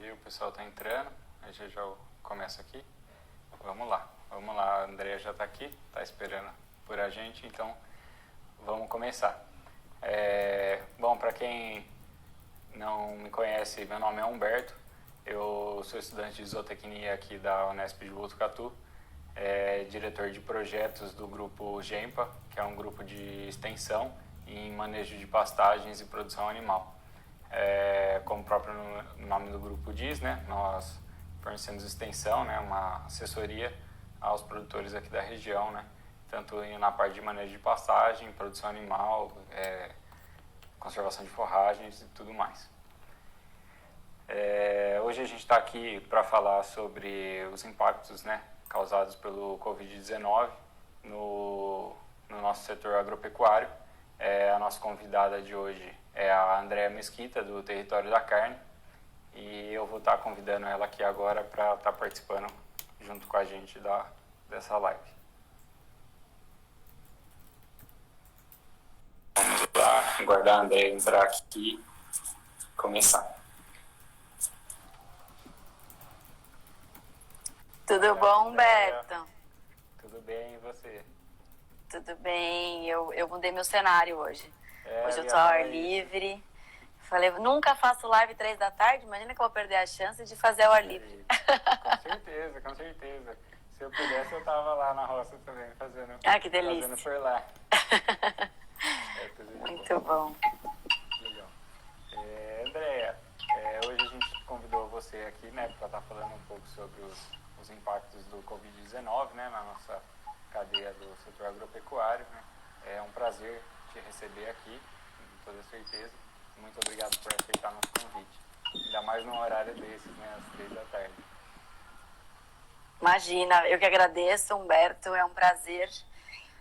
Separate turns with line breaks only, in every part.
dia, o pessoal está entrando, a gente já começa aqui. Vamos lá, a Andrea já está aqui, está esperando por a gente, então vamos começar. Bom, para quem não me conhece, meu nome é Humberto, eu sou estudante de zootecnia aqui da Unesp de Botucatu, diretor de projetos do grupo GEMPA, que é um grupo de extensão em manejo de pastagens e produção animal. Como o próprio nome do grupo diz, né, nós fornecemos extensão, né, uma assessoria aos produtores aqui da região, né, tanto na parte de manejo de pastagem, produção animal, conservação de forragens e tudo mais. Hoje a gente está aqui para falar sobre os impactos, né, causados pelo Covid-19 no nosso setor agropecuário. A nossa convidada de hoje é a Andrea Mesquita, do Território da Carne, e eu vou estar convidando ela aqui agora para estar participando junto com a gente dessa live. Vamos lá, aguardar a Andrea entrar aqui e começar.
Tudo bom, Humberto?
Tudo bem, e você?
Tudo bem, eu mudei meu cenário hoje. Hoje eu tô ao ar livre. Falei, nunca faço live 3 da tarde, imagina que eu vou perder a chance de fazer ao ar livre.
Com certeza. Se eu pudesse, eu tava lá na roça também, fazendo,
que delícia.
fazendo por lá.
Muito bom.
Legal. Andrea, hoje a gente convidou você aqui, né, para estar falando um pouco sobre os impactos do Covid-19, né, na nossa cadeia do setor agropecuário, né. É um prazer te receber aqui, com toda certeza. Muito obrigado por aceitar nosso convite. Ainda mais num horário desses, né, às 3 da tarde.
Imagina, eu que agradeço, Humberto, é um prazer.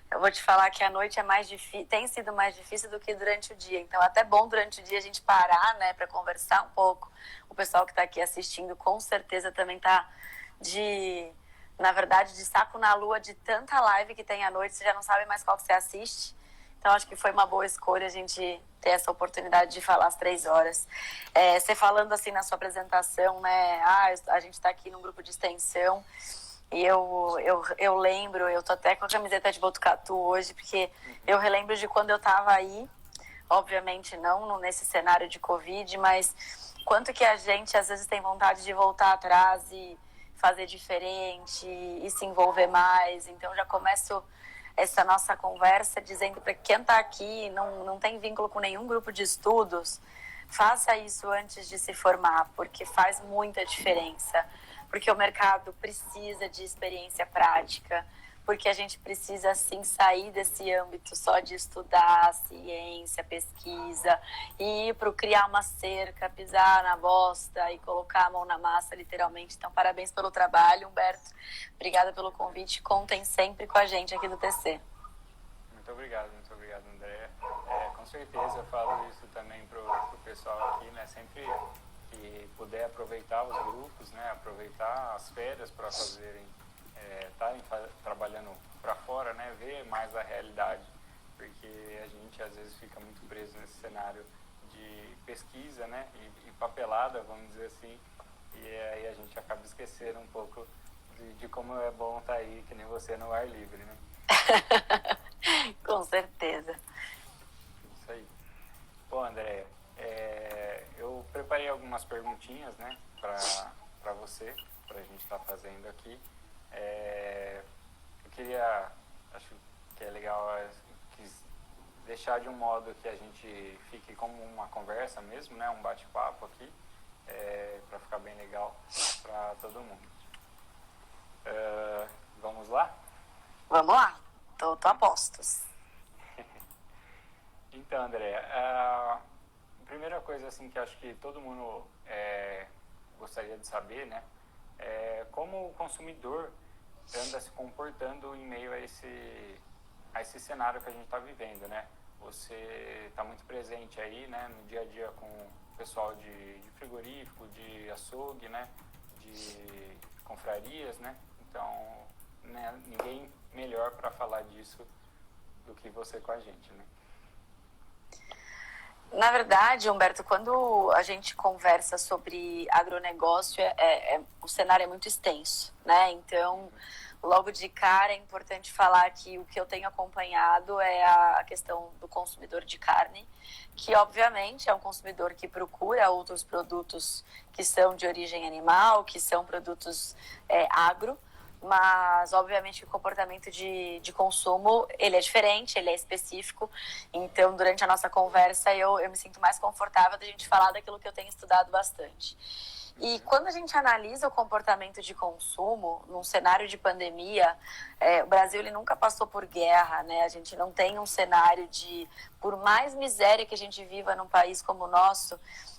Eu vou te falar que a noite é tem sido mais difícil do que durante o dia. Então é até bom durante o dia a gente parar, né, para conversar um pouco. O pessoal que está aqui assistindo com certeza também está na verdade, de saco na lua de tanta live que tem à noite, você já não sabe mais qual que você assiste. Então acho que foi uma boa escolha a gente ter essa oportunidade de falar às 3 horas. Você falando assim na sua apresentação, né, a gente está aqui num grupo de extensão. E eu lembro, eu tô até com a camiseta de Botucatu hoje, porque eu relembro de quando eu tava aí, obviamente não nesse cenário de Covid, mas quanto que a gente às vezes tem vontade de voltar atrás e fazer diferente e se envolver mais. Então já começo essa nossa conversa dizendo para quem tá aqui, não tem vínculo com nenhum grupo de estudos, faça isso antes de se formar, porque faz muita diferença. Porque o mercado precisa de experiência prática, porque a gente precisa, sim, sair desse âmbito só de estudar ciência, pesquisa, e ir para criar uma cerca, pisar na bosta e colocar a mão na massa, literalmente. Então, parabéns pelo trabalho, Humberto. Obrigada pelo convite. Contem sempre com a gente aqui do TC.
Muito obrigado, Andréa. Com certeza eu falo isso também pro pessoal aqui, né? Sempre que puder aproveitar os grupos, né, aproveitar as férias para fazerem, estarem trabalhando para fora, né, ver mais a realidade, porque a gente às vezes fica muito preso nesse cenário de pesquisa, né, e papelada, vamos dizer assim, e aí a gente acaba esquecendo um pouco de como é bom estar aí, que nem você, no ar livre, né?
Com certeza.
Isso aí. Bom, Andréia, eu preparei algumas perguntinhas, né, para você, para a gente estar fazendo aqui. Eu queria, acho que é legal, quis deixar de um modo que a gente fique como uma conversa mesmo, né, um bate-papo aqui, para ficar bem legal para todo mundo. Vamos lá?
Vamos lá, tô a postos.
Então, Andréia, a primeira coisa assim que acho que todo mundo gostaria de saber, né, é como o consumidor anda se comportando em meio a esse cenário que a gente está vivendo, né? Você está muito presente aí, né, no dia a dia com o pessoal de frigorífico, de açougue, né, de confrarias, né? Então, né, ninguém melhor para falar disso do que você com a gente, né?
Na verdade, Humberto, quando a gente conversa sobre agronegócio, o cenário é muito extenso, né? Então, logo de cara, é importante falar que o que eu tenho acompanhado é a questão do consumidor de carne, que obviamente é um consumidor que procura outros produtos que são de origem animal, que são produtos agro, mas obviamente o comportamento de consumo ele é diferente, ele é específico. Então, durante a nossa conversa, eu me sinto mais confortável da gente falar daquilo que eu tenho estudado bastante. E quando a gente analisa o comportamento de consumo num cenário de pandemia, o Brasil ele nunca passou por guerra, né? A gente não tem um cenário de, por mais miséria que a gente viva num país como o nosso,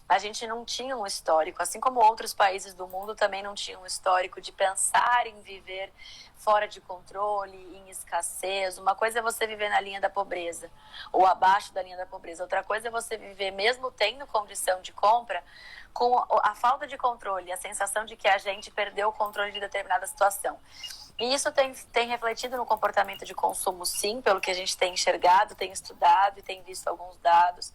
a gente não tinha um histórico, assim como outros países do mundo também não tinham um histórico de pensar em viver fora de controle, em escassez. Uma coisa é você viver na linha da pobreza, ou abaixo da linha da pobreza. Outra coisa é você viver, mesmo tendo condição de compra, com a falta de controle, a sensação de que a gente perdeu o controle de determinada situação. E isso tem refletido no comportamento de consumo, sim, pelo que a gente tem enxergado, tem estudado e tem visto alguns dados,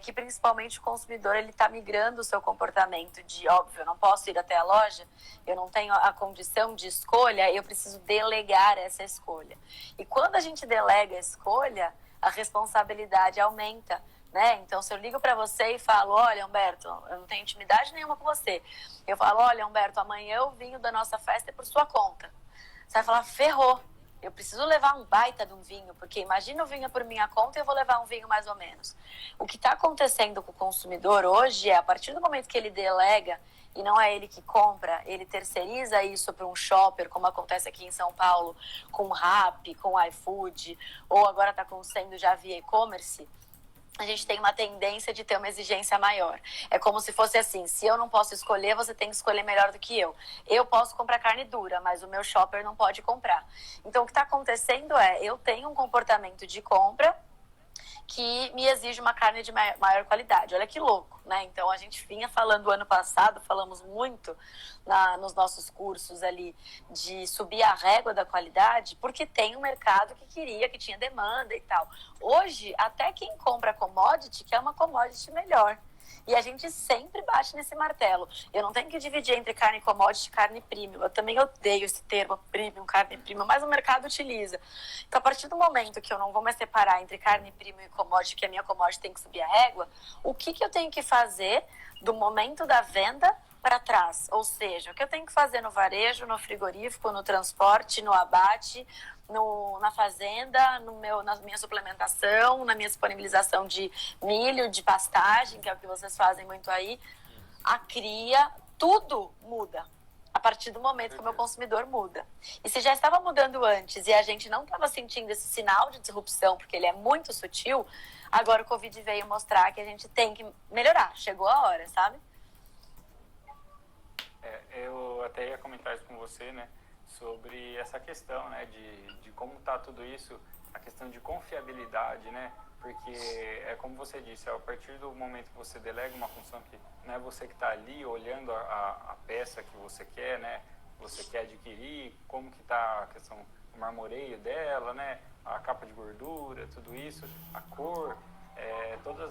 que principalmente o consumidor ele está migrando o seu comportamento de, óbvio, eu não posso ir até a loja, eu não tenho a condição de escolha, eu preciso delegar essa escolha. E quando a gente delega a escolha, a responsabilidade aumenta, né? Então, se eu ligo para você e falo, olha, Humberto, eu não tenho intimidade nenhuma com você. Eu falo, olha, Humberto, amanhã o vinho da nossa festa é por sua conta. Você vai falar, ferrou, eu preciso levar um baita de um vinho, porque imagina o vinho por minha conta e eu vou levar um vinho mais ou menos. O que está acontecendo com o consumidor hoje é, a partir do momento que ele delega, e não é ele que compra, ele terceiriza isso para um shopper, como acontece aqui em São Paulo, com o Rappi, com o iFood, ou agora está acontecendo já via e-commerce, a gente tem uma tendência de ter uma exigência maior. É como se fosse assim, se eu não posso escolher, você tem que escolher melhor do que eu. Eu posso comprar carne dura, mas o meu shopper não pode comprar. Então, o que está acontecendo é, eu tenho um comportamento de compra que me exige uma carne de maior qualidade. Olha que louco, né? Então, a gente vinha falando ano passado, falamos muito nos nossos cursos ali de subir a régua da qualidade, porque tem um mercado que queria, que tinha demanda e tal. Hoje, até quem compra commodity quer uma commodity melhor. E a gente sempre bate nesse martelo. Eu não tenho que dividir entre carne commodity e carne premium. Eu também odeio esse termo premium, carne premium, mas o mercado utiliza. Então, a partir do momento que eu não vou mais separar entre carne premium e commodity, que a minha commodity tem que subir a régua, o que eu tenho que fazer do momento da venda para trás? Ou seja, o que eu tenho que fazer no varejo, no frigorífico, no transporte, no abate, na fazenda, na minha suplementação, na minha disponibilização de milho, de pastagem, que é o que vocês fazem muito aí, a cria, tudo muda a partir do momento que o meu consumidor muda. E se já estava mudando antes e a gente não estava sentindo esse sinal de disrupção, porque ele é muito sutil, agora o Covid veio mostrar que a gente tem que melhorar. Chegou a hora, sabe?
Eu até ia comentar isso com você, né? Sobre essa questão, né, de como está tudo isso, a questão de confiabilidade, né, porque é como você disse, a partir do momento que você delega uma função que não é você que está ali olhando a peça que você quer, né, você quer adquirir, como que está a questão do marmoreio dela, né, a capa de gordura, tudo isso, a cor, todas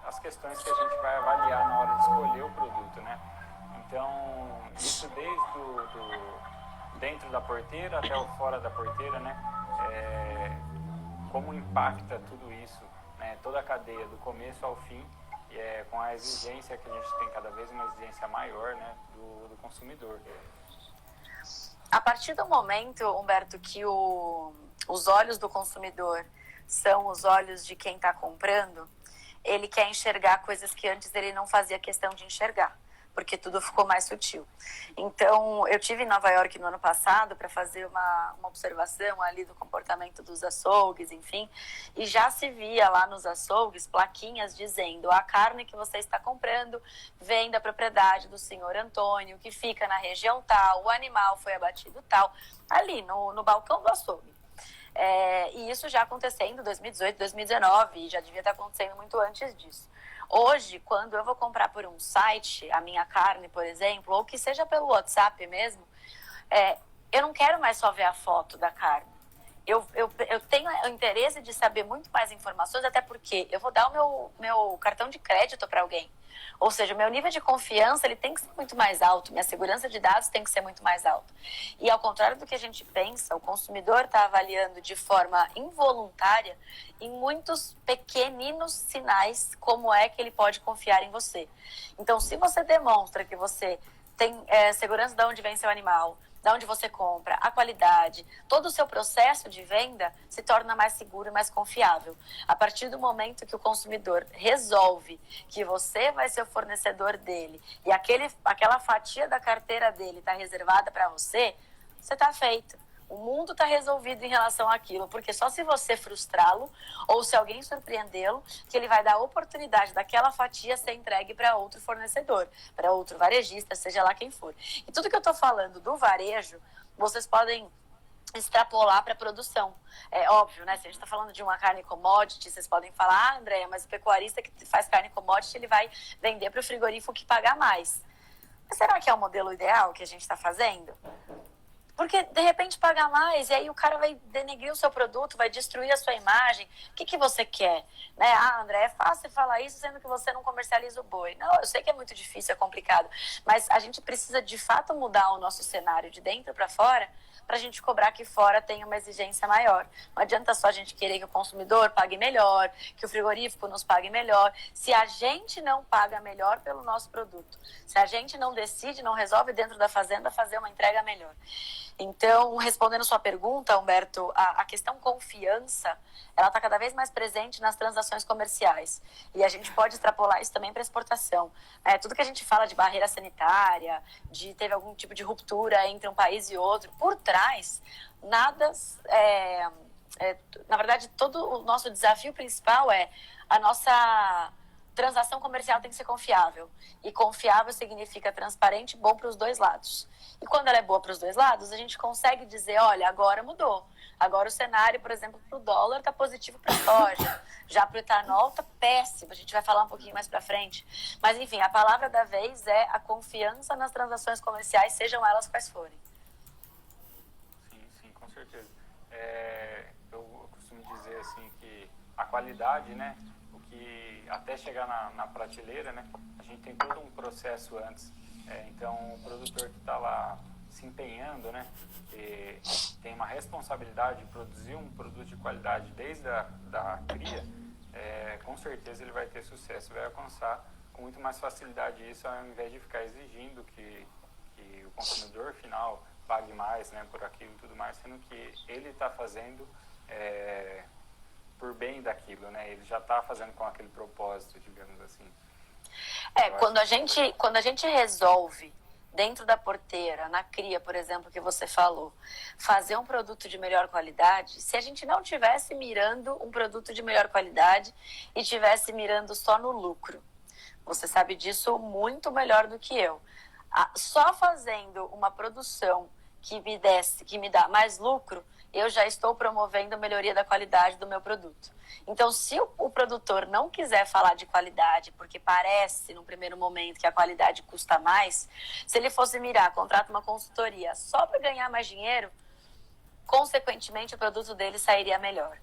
as questões que a gente vai avaliar na hora de escolher o produto, né. Então, isso desde dentro da porteira até o fora da porteira, né? Como impacta tudo isso, né? Toda a cadeia, do começo ao fim, com a exigência que a gente tem cada vez uma exigência maior, né? Do consumidor.
A partir do momento, Humberto, que os olhos do consumidor são os olhos de quem está comprando, ele quer enxergar coisas que antes ele não fazia questão de enxergar, porque tudo ficou mais sutil. Então, eu tive em Nova York no ano passado para fazer uma observação ali do comportamento dos açougues, enfim, e já se via lá nos açougues plaquinhas dizendo: a carne que você está comprando vem da propriedade do senhor Antônio, que fica na região tal, o animal foi abatido tal, ali no balcão do açougue. E isso já acontecendo em 2018, 2019, e já devia estar acontecendo muito antes disso. Hoje, quando eu vou comprar por um site a minha carne, por exemplo, ou que seja pelo WhatsApp mesmo, eu não quero mais só ver a foto da carne. eu tenho o interesse de saber muito mais informações, até porque eu vou dar o meu cartão de crédito para alguém. Ou seja, o meu nível de confiança ele tem que ser muito mais alto, minha segurança de dados tem que ser muito mais alta. E ao contrário do que a gente pensa, o consumidor está avaliando de forma involuntária em muitos pequeninos sinais como é que ele pode confiar em você. Então, se você demonstra que você tem segurança de onde vem seu animal, de onde você compra, a qualidade, todo o seu processo de venda se torna mais seguro e mais confiável. A partir do momento que o consumidor resolve que você vai ser o fornecedor dele e aquela fatia da carteira dele está reservada para você, você está feito. O mundo está resolvido em relação àquilo, porque só se você frustrá-lo ou se alguém surpreendê-lo, que ele vai dar a oportunidade daquela fatia ser entregue para outro fornecedor, para outro varejista, seja lá quem for. E tudo que eu estou falando do varejo, vocês podem extrapolar para a produção. É óbvio, né? Se a gente está falando de uma carne commodity, vocês podem falar, Andréia, mas o pecuarista que faz carne commodity, ele vai vender para o frigorífico que pagar mais. Mas será que é o modelo ideal que a gente está fazendo? Porque, de repente, paga mais e aí o cara vai denegrir o seu produto, vai destruir a sua imagem. O que você quer? Né? Ah, André, é fácil falar isso sendo que você não comercializa o boi. Não, eu sei que é muito difícil, é complicado. Mas a gente precisa, de fato, mudar o nosso cenário de dentro para fora para a gente cobrar que fora tenha uma exigência maior. Não adianta só a gente querer que o consumidor pague melhor, que o frigorífico nos pague melhor, se a gente não paga melhor pelo nosso produto. Se a gente não decide, não resolve dentro da fazenda fazer uma entrega melhor. Então, respondendo sua pergunta, Humberto, a questão confiança, ela está cada vez mais presente nas transações comerciais. E a gente pode extrapolar isso também para exportação. Tudo que a gente fala de barreira sanitária, de teve algum tipo de ruptura entre um país e outro, por trás, nada... na verdade, todo o nosso desafio principal é a nossa... transação comercial tem que ser confiável. E confiável significa transparente e bom para os dois lados. E quando ela é boa para os dois lados, a gente consegue dizer, olha, agora mudou. Agora o cenário, por exemplo, para o dólar está positivo para a soja. Já para o etanol está péssimo. A gente vai falar um pouquinho mais para frente. Mas, enfim, a palavra da vez é a confiança nas transações comerciais, sejam elas quais forem.
Sim, com certeza. Eu costumo dizer assim que a qualidade, né? Até chegar na prateleira, né, a gente tem todo um processo antes. Então, o produtor que está lá se empenhando, né, tem uma responsabilidade de produzir um produto de qualidade desde da cria, com certeza ele vai ter sucesso, vai alcançar com muito mais facilidade isso, ao invés de ficar exigindo que o consumidor final pague mais, né, por aquilo e tudo mais, sendo que ele está fazendo... por bem daquilo, né? Ele já está fazendo com aquele propósito, digamos assim.
Quando a gente resolve, dentro da porteira, na cria, por exemplo, que você falou, fazer um produto de melhor qualidade, se a gente não tivesse mirando um produto de melhor qualidade e tivesse mirando só no lucro, você sabe disso muito melhor do que eu. Só fazendo uma produção que me dá mais lucro, eu já estou promovendo a melhoria da qualidade do meu produto. Então, se o produtor não quiser falar de qualidade, porque parece, num primeiro momento, que a qualidade custa mais, se ele fosse mirar, contrata uma consultoria só para ganhar mais dinheiro, consequentemente o produto dele sairia melhor.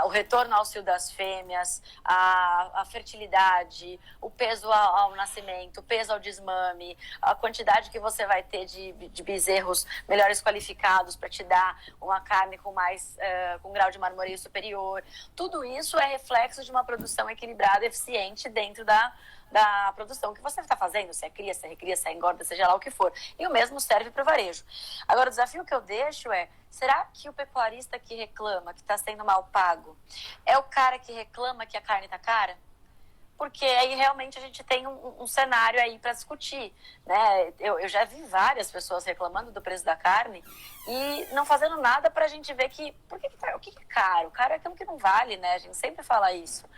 O retorno ao cio das fêmeas, a fertilidade, o peso ao nascimento, o peso ao desmame, a quantidade que você vai ter de bezerros melhores qualificados para te dar uma carne com com grau de marmoreio superior. Tudo isso é reflexo de uma produção equilibrada, eficiente dentro da produção que você está fazendo, se é cria, se é recria, se é engorda, seja lá o que for. E o mesmo serve para o varejo. Agora, o desafio que eu deixo é, será que o pecuarista que reclama que está sendo mal pago é o cara que reclama que a carne está cara? Porque aí realmente a gente tem um cenário aí para discutir, né? Eu já vi várias pessoas reclamando do preço da carne e não fazendo nada para a gente ver que... o que é caro? Caro é aquilo que não vale, né? A gente sempre fala isso.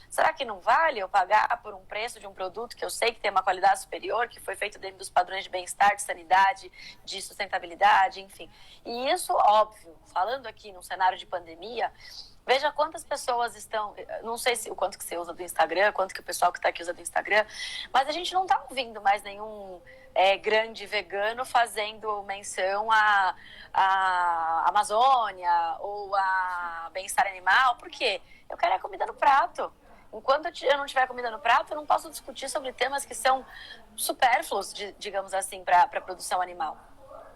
Será que não vale eu pagar por um preço de um produto que eu sei que tem uma qualidade superior, que foi feito dentro dos padrões de bem-estar, de sanidade, de sustentabilidade, enfim. E isso, óbvio, falando aqui num cenário de pandemia, veja quantas pessoas estão, não sei se o quanto que você usa do Instagram, quanto que o pessoal que está aqui usa do Instagram, mas a gente não está ouvindo mais nenhum grande vegano fazendo menção à Amazônia ou a bem-estar animal. Por quê? Eu quero a comida no prato. Enquanto eu não tiver comida no prato, eu não posso discutir sobre temas que são supérfluos, digamos assim, para a produção animal.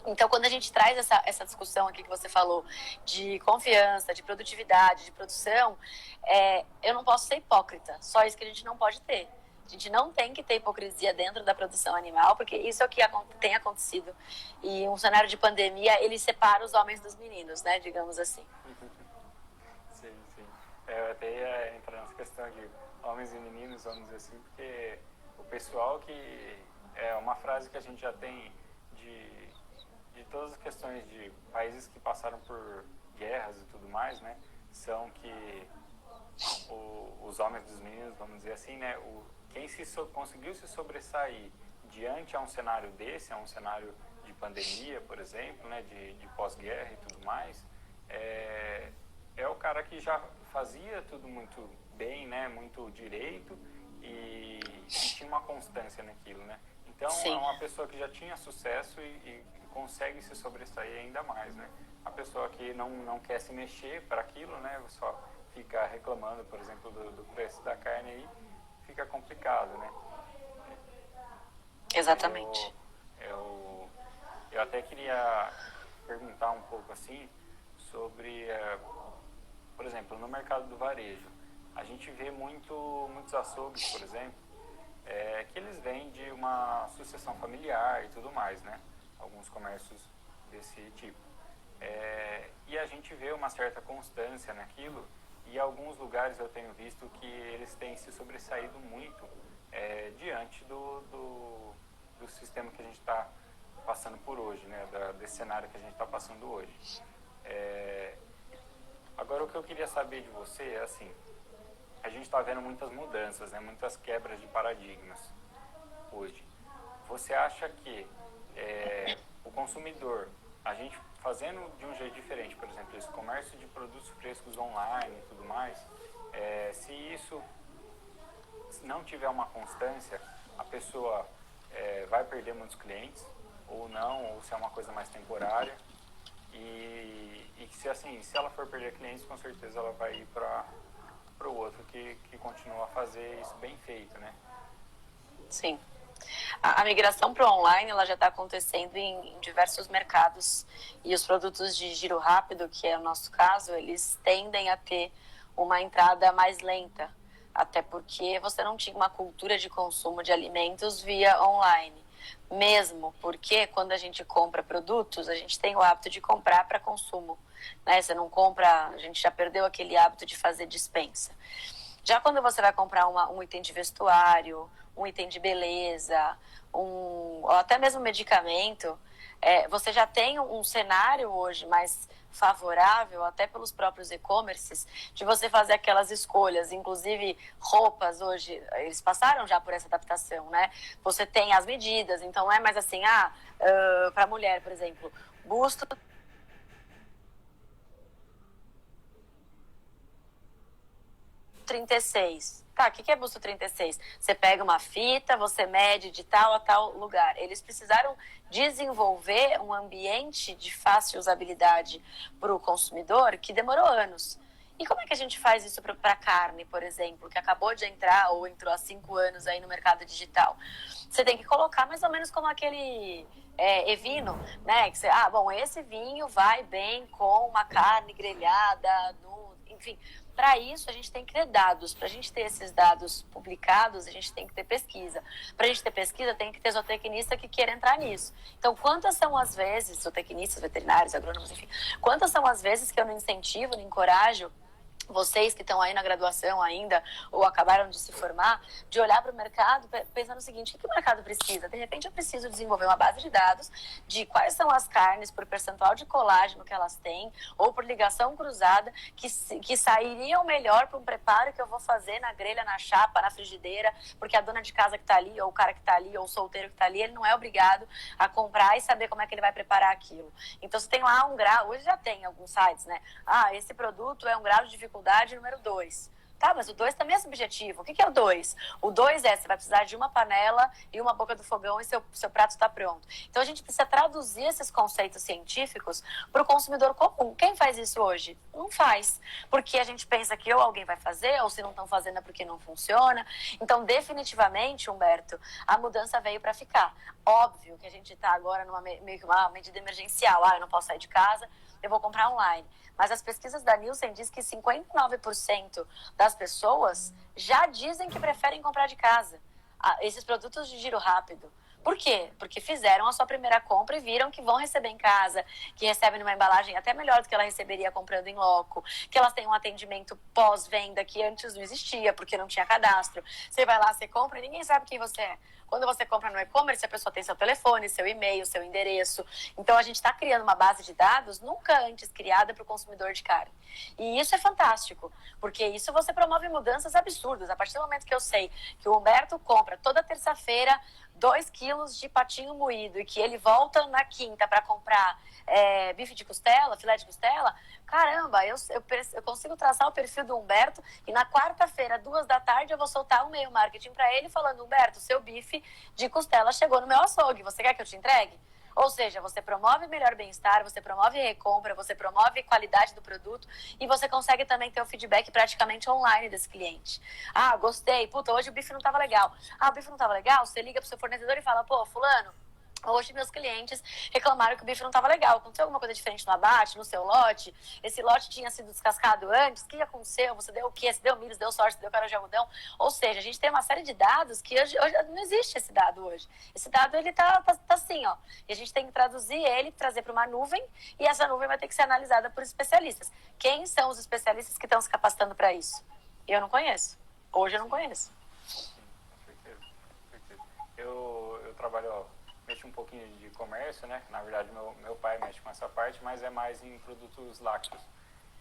Então, quando a gente traz essa discussão aqui que você falou de confiança, de produtividade, de produção, eu não posso ser hipócrita. Só isso que a gente não pode ter. A gente não tem que ter hipocrisia dentro da produção animal, porque isso é o que tem acontecido. E um cenário de pandemia, ele separa os homens dos meninos, né? Digamos assim.
Sim, sim. Eu até ia entrar nessa questão de homens e meninos, vamos dizer assim, porque o pessoal que... É uma frase que a gente já tem de todas as questões de países que passaram por guerras e tudo mais, né? São que os homens dos meninos, vamos dizer assim, né? Quem conseguiu se sobressair diante a um cenário desse, a um cenário de pandemia, por exemplo, né? De pós-guerra e tudo mais, é o cara que já fazia tudo muito bem, né? Muito direito e tinha uma constância naquilo, né? Então,
Sim.
É uma pessoa que já tinha sucesso e consegue se sobressair ainda mais, né? A pessoa que não quer se mexer para aquilo, né? Só fica reclamando, por exemplo, do preço da carne aí, fica complicado, né?
Exatamente.
Eu até queria perguntar um pouco assim sobre, por exemplo, no mercado do varejo. A gente vê muitos açougues, por exemplo, que eles vêm de uma sucessão familiar e tudo mais, né? Alguns comércios desse tipo. E a gente vê uma certa constância naquilo, e em alguns lugares eu tenho visto que eles têm se sobressaído muito diante do sistema que a gente está passando por hoje, né? Desse cenário que a gente está passando hoje. Agora, o que eu queria saber de você é assim, a gente está vendo muitas mudanças, né? Muitas quebras de paradigmas hoje. Você acha que o consumidor, a gente fazendo de um jeito diferente, por exemplo, esse comércio de produtos frescos online e tudo mais, se isso não tiver uma constância, a pessoa vai perder muitos clientes, ou não, ou se é uma coisa mais temporária, e se ela for perder clientes, com certeza ela vai ir para o outro que continua a fazer isso bem feito, né?
Sim. A migração para o online ela já está acontecendo em diversos mercados, e os produtos de giro rápido, que é o nosso caso, eles tendem a ter uma entrada mais lenta, até porque você não tinha uma cultura de consumo de alimentos via online. Mesmo porque quando a gente compra produtos, a gente tem o hábito de comprar para consumo, né? Você não compra, a gente já perdeu aquele hábito de fazer dispensa. Já quando você vai comprar um item de vestuário, um item de beleza, ou até mesmo medicamento, você já tem um cenário hoje mais favorável, até pelos próprios e-commerces, de você fazer aquelas escolhas. Inclusive, roupas hoje, eles passaram já por essa adaptação, né? Você tem as medidas, então não é mais assim, para mulher, por exemplo, busto 36. Tá, o que é busto 36? Você pega uma fita, você mede de tal a tal lugar. Eles precisaram desenvolver um ambiente de fácil usabilidade para o consumidor que demorou anos. E como é que a gente faz isso para carne, por exemplo, que acabou de entrar ou entrou há 5 anos aí no mercado digital? Você tem que colocar mais ou menos como aquele evino, né? Que você, esse vinho vai bem com uma carne grelhada, enfim. Para isso, a gente tem que ter dados. Para a gente ter esses dados publicados, a gente tem que ter pesquisa. Para a gente ter pesquisa, tem que ter zootecnista que queira entrar nisso. Então, quantas são as vezes, zootecnistas, veterinários, agrônomos, enfim, quantas são as vezes que eu não incentivo, não encorajo vocês que estão aí na graduação ainda, ou acabaram de se formar, de olhar para o mercado pensando no seguinte: o que o mercado precisa? De repente eu preciso desenvolver uma base de dados de quais são as carnes por percentual de colágeno que elas têm, ou por ligação cruzada, que sairiam melhor para um preparo que eu vou fazer na grelha, na chapa, na frigideira, porque a dona de casa que está ali, ou o cara que está ali, ou o solteiro que está ali, ele não é obrigado a comprar e saber como é que ele vai preparar aquilo. Então você tem lá um grau, hoje já tem alguns sites, né? Ah, esse produto é um grau de dificuldade número 2. Tá, mas o 2 também é subjetivo. O que é o 2? O 2 é, você vai precisar de uma panela e uma boca do fogão e seu prato está pronto. Então a gente precisa traduzir esses conceitos científicos para o consumidor comum. Quem faz isso hoje? Não faz. Porque a gente pensa que ou alguém vai fazer, ou se não estão fazendo é porque não funciona. Então, definitivamente, Humberto, a mudança veio para ficar. Óbvio que a gente está agora numa meio que uma medida emergencial. Ah, eu não posso sair de casa, eu vou comprar online. Mas as pesquisas da Nielsen dizem que 59% das pessoas já dizem que preferem comprar de casa esses produtos de giro rápido. Por quê? Porque fizeram a sua primeira compra e viram que vão receber em casa, que recebem numa embalagem até melhor do que ela receberia comprando em loco, que elas têm um atendimento pós-venda que antes não existia, porque não tinha cadastro. Você vai lá, você compra e ninguém sabe quem você é. Quando você compra no e-commerce, a pessoa tem seu telefone, seu e-mail, seu endereço. Então, a gente está criando uma base de dados nunca antes criada para o consumidor de carne. E isso é fantástico, porque isso você promove mudanças absurdas. A partir do momento que eu sei que o Humberto compra toda terça-feira 2 quilos de patinho moído e que ele volta na quinta para comprar bife de costela, filé de costela, caramba, eu consigo traçar o perfil do Humberto e na quarta-feira, 2 da tarde, eu vou soltar um e-mail marketing para ele falando: Humberto, seu bife de costela chegou no meu açougue, você quer que eu te entregue? Ou seja, você promove melhor bem-estar, você promove recompra, você promove qualidade do produto e você consegue também ter o feedback praticamente online desse cliente. Ah, gostei, puta, hoje o bife não estava legal. Ah, o bife não estava legal? Você liga pro seu fornecedor e fala: pô, fulano, hoje meus clientes reclamaram que o bife não estava legal. Aconteceu alguma coisa diferente no abate, no seu lote? Esse lote tinha sido descascado antes? O que aconteceu? Você deu o quê? Você deu milho, você deu sorte, você deu cara de algodão? Ou seja, a gente tem uma série de dados que hoje não existe esse dado hoje. Esse dado, ele tá assim, ó. E a gente tem que traduzir ele, trazer para uma nuvem, e essa nuvem vai ter que ser analisada por especialistas. Quem são os especialistas que estão se capacitando para isso? Eu não conheço. Hoje eu não conheço.
Sim, com certeza. Com certeza. Eu trabalho... mexo um pouquinho de comércio, né? Na verdade, meu pai mexe com essa parte, mas é mais em produtos lácteos.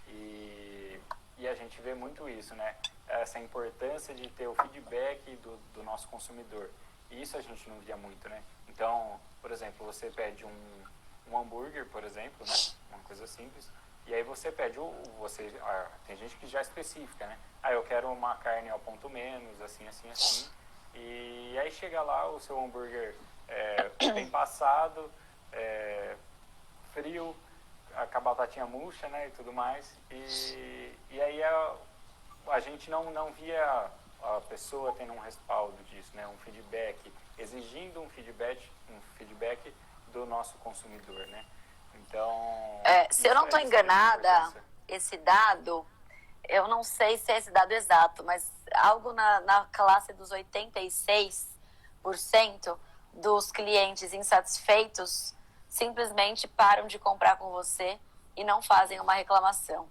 E a gente vê muito isso, né? Essa importância de ter o feedback do nosso consumidor. E isso a gente não via muito, né? Então, por exemplo, você pede um hambúrguer, por exemplo, né? Uma coisa simples. E aí você pede, tem gente que já especifica, né? Ah, eu quero uma carne ao ponto menos, assim, assim, assim. E aí chega lá o seu hambúrguer bem passado, frio, com a batatinha murcha, né, e tudo mais. E aí a gente não via a pessoa tendo um respaldo disso, né, um feedback, exigindo um feedback do nosso consumidor, né. Então...
se eu não estou enganada, esse dado... Eu não sei se é esse dado exato, mas algo na classe dos 86% dos clientes insatisfeitos simplesmente param de comprar com você e não fazem uma reclamação.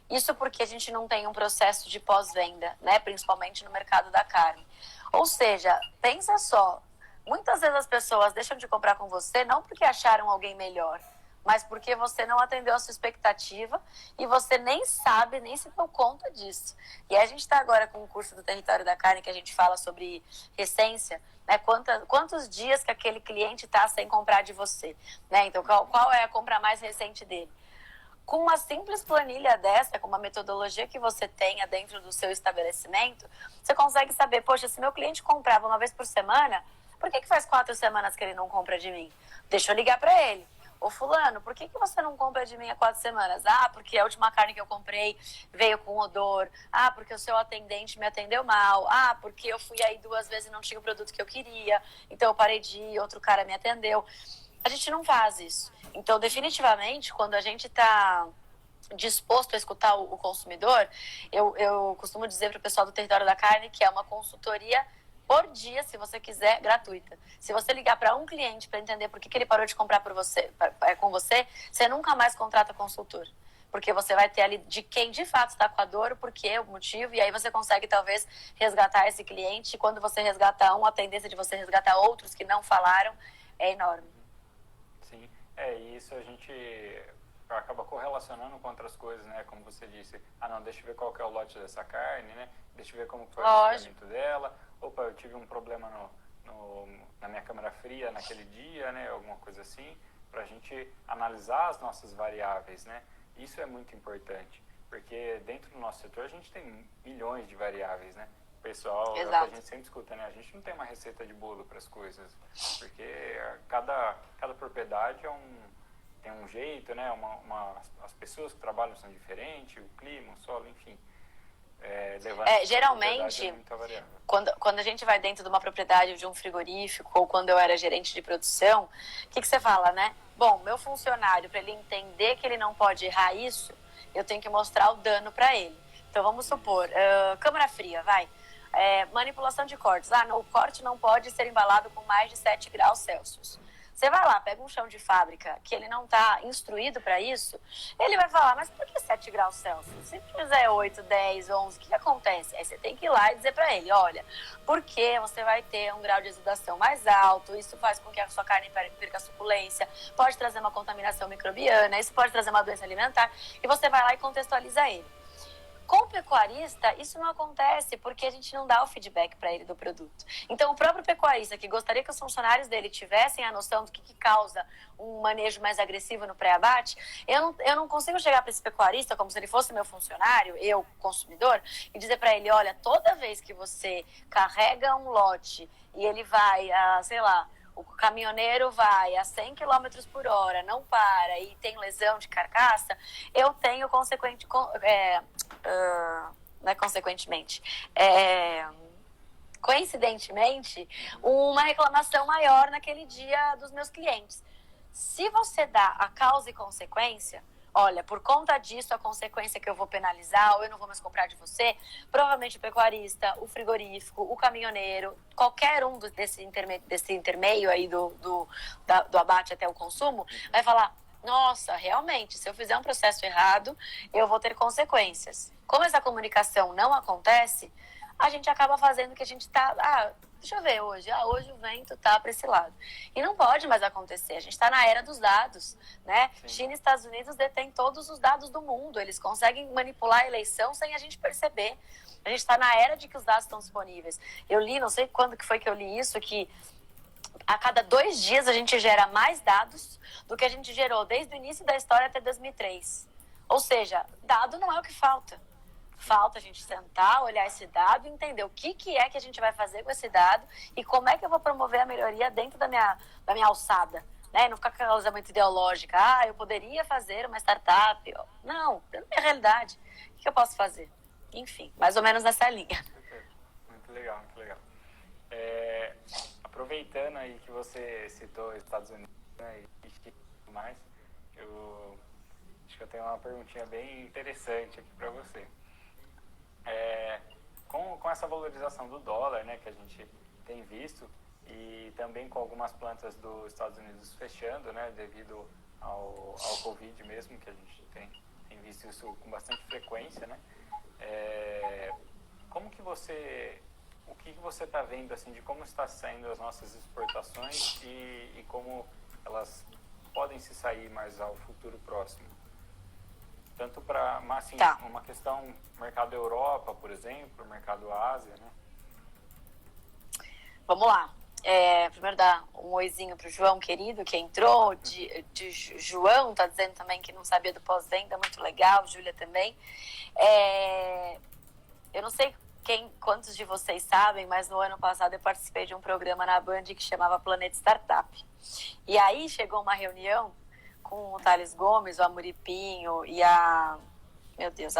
Isso porque a gente não tem um processo de pós-venda, né? Principalmente no mercado da carne. Ou seja, pensa só, muitas vezes as pessoas deixam de comprar com você não porque acharam alguém melhor, mas porque você não atendeu a sua expectativa e você nem sabe, nem se deu conta disso. E a gente está agora com o curso do Território da Carne, que a gente fala sobre recência, né? Quantos dias que aquele cliente está sem comprar de você, né? Então, qual é a compra mais recente dele? Com uma simples planilha dessa, com uma metodologia que você tenha dentro do seu estabelecimento, você consegue saber: poxa, se meu cliente comprava uma vez por semana, por que faz 4 semanas que ele não compra de mim? Deixa eu ligar para ele. Ô fulano, por que você não compra de mim há 4 semanas? Ah, porque a última carne que eu comprei veio com odor. Ah, porque o seu atendente me atendeu mal. Ah, porque eu fui aí 2 vezes e não tinha o produto que eu queria. Então eu parei de ir, outro cara me atendeu. A gente não faz isso. Então, definitivamente, quando a gente está disposto a escutar o consumidor, eu costumo dizer para o pessoal do Território da Carne que é uma consultoria por dia, se você quiser, gratuita. Se você ligar para um cliente para entender por que ele parou de comprar com você, você nunca mais contrata consultor. porque você vai ter ali de quem de fato está com a dor, o porquê, o motivo, e aí você consegue talvez resgatar esse cliente. E quando você resgata um, a tendência de você resgatar outros que não falaram é enorme.
Sim, e isso a gente acaba correlacionando com outras coisas, né? Como você disse, não, deixa eu ver qual que é o lote dessa carne, né? Deixa eu ver como foi o resfriamento dela. Opa, eu tive um problema na minha câmara fria naquele dia, né? Alguma coisa assim, para a gente analisar as nossas variáveis, né? Isso é muito importante, porque dentro do nosso setor a gente tem milhões de variáveis, né? Pessoal, é o que a gente sempre escuta, né? A gente não tem uma receita de bolo para as coisas, porque cada propriedade tem um jeito, né? As pessoas que trabalham são diferentes, o clima, o solo, enfim.
Geralmente, quando a gente vai dentro de uma propriedade de um frigorífico, ou quando eu era gerente de produção, o que você fala, né? Bom, meu funcionário, para ele entender que ele não pode errar isso, eu tenho que mostrar o dano para ele. Então, vamos supor, câmara fria, vai. Manipulação de cortes. O corte não pode ser embalado com mais de 7 graus Celsius. Você vai lá, pega um chão de fábrica que ele não está instruído para isso, ele vai falar, mas por que 7 graus Celsius? Se fizer 8, 10, 11, o que acontece? Aí você tem que ir lá e dizer para ele, olha, porque você vai ter um grau de exudação mais alto, isso faz com que a sua carne perca a suculência, pode trazer uma contaminação microbiana, isso pode trazer uma doença alimentar, e você vai lá e contextualiza ele. Com o pecuarista, isso não acontece porque a gente não dá o feedback para ele do produto. Então, o próprio pecuarista que gostaria que os funcionários dele tivessem a noção do que causa um manejo mais agressivo no pré-abate, eu não consigo chegar para esse pecuarista como se ele fosse meu funcionário, eu, consumidor, e dizer para ele, olha, toda vez que você carrega um lote e ele vai, sei lá, o caminhoneiro vai a 100 km por hora, não para e tem lesão de carcaça, eu tenho coincidentemente, uma reclamação maior naquele dia dos meus clientes. Se você dá a causa e consequência, olha, por conta disso, a consequência que eu vou penalizar ou eu não vou mais comprar de você, provavelmente o pecuarista, o frigorífico, o caminhoneiro, qualquer um desse intermeio aí do abate até o consumo, vai falar, nossa, realmente, se eu fizer um processo errado, eu vou ter consequências. Como essa comunicação não acontece, a gente acaba fazendo o que a gente está... deixa eu ver hoje. Hoje o vento tá para esse lado. E não pode mais acontecer. A gente está na era dos dados, né? Sim. China e Estados Unidos detêm todos os dados do mundo. Eles conseguem manipular a eleição sem a gente perceber. A gente está na era de que os dados estão disponíveis. Eu li, não sei quando que foi que eu li isso, que a cada 2 dias a gente gera mais dados do que a gente gerou desde o início da história até 2003. Ou seja, dado não é o que falta. Falta a gente sentar, olhar esse dado e entender o que é que a gente vai fazer com esse dado e como é que eu vou promover a melhoria dentro da minha alçada, né? Não ficar com aquela coisa muito ideológica, eu poderia fazer uma startup. Não, é a minha realidade. O que eu posso fazer? Enfim, mais ou menos nessa linha.
Muito legal, muito legal. Aproveitando aí que você citou Estados Unidos, né, e tudo mais, eu acho que eu tenho uma perguntinha bem interessante aqui para você. Com essa valorização do dólar, né, que a gente tem visto, e também com algumas plantas dos Estados Unidos fechando, né, devido ao Covid mesmo, que a gente tem visto isso com bastante frequência, né, o que você está vendo assim, de como está saindo as nossas exportações e como elas podem se sair mais ao futuro próximo? Tanto para assim, uma questão mercado Europa, por exemplo, mercado Ásia, né?
Vamos lá. Primeiro dar um oizinho pro João querido, que entrou. De João, tá dizendo também que não sabia do pós-venda, muito legal. Júlia também. Eu não sei quantos de vocês sabem, mas no ano passado eu participei de um programa na Band que chamava Planeta Startup. E aí chegou uma reunião com o Thales Gomes, o Amuripinho e a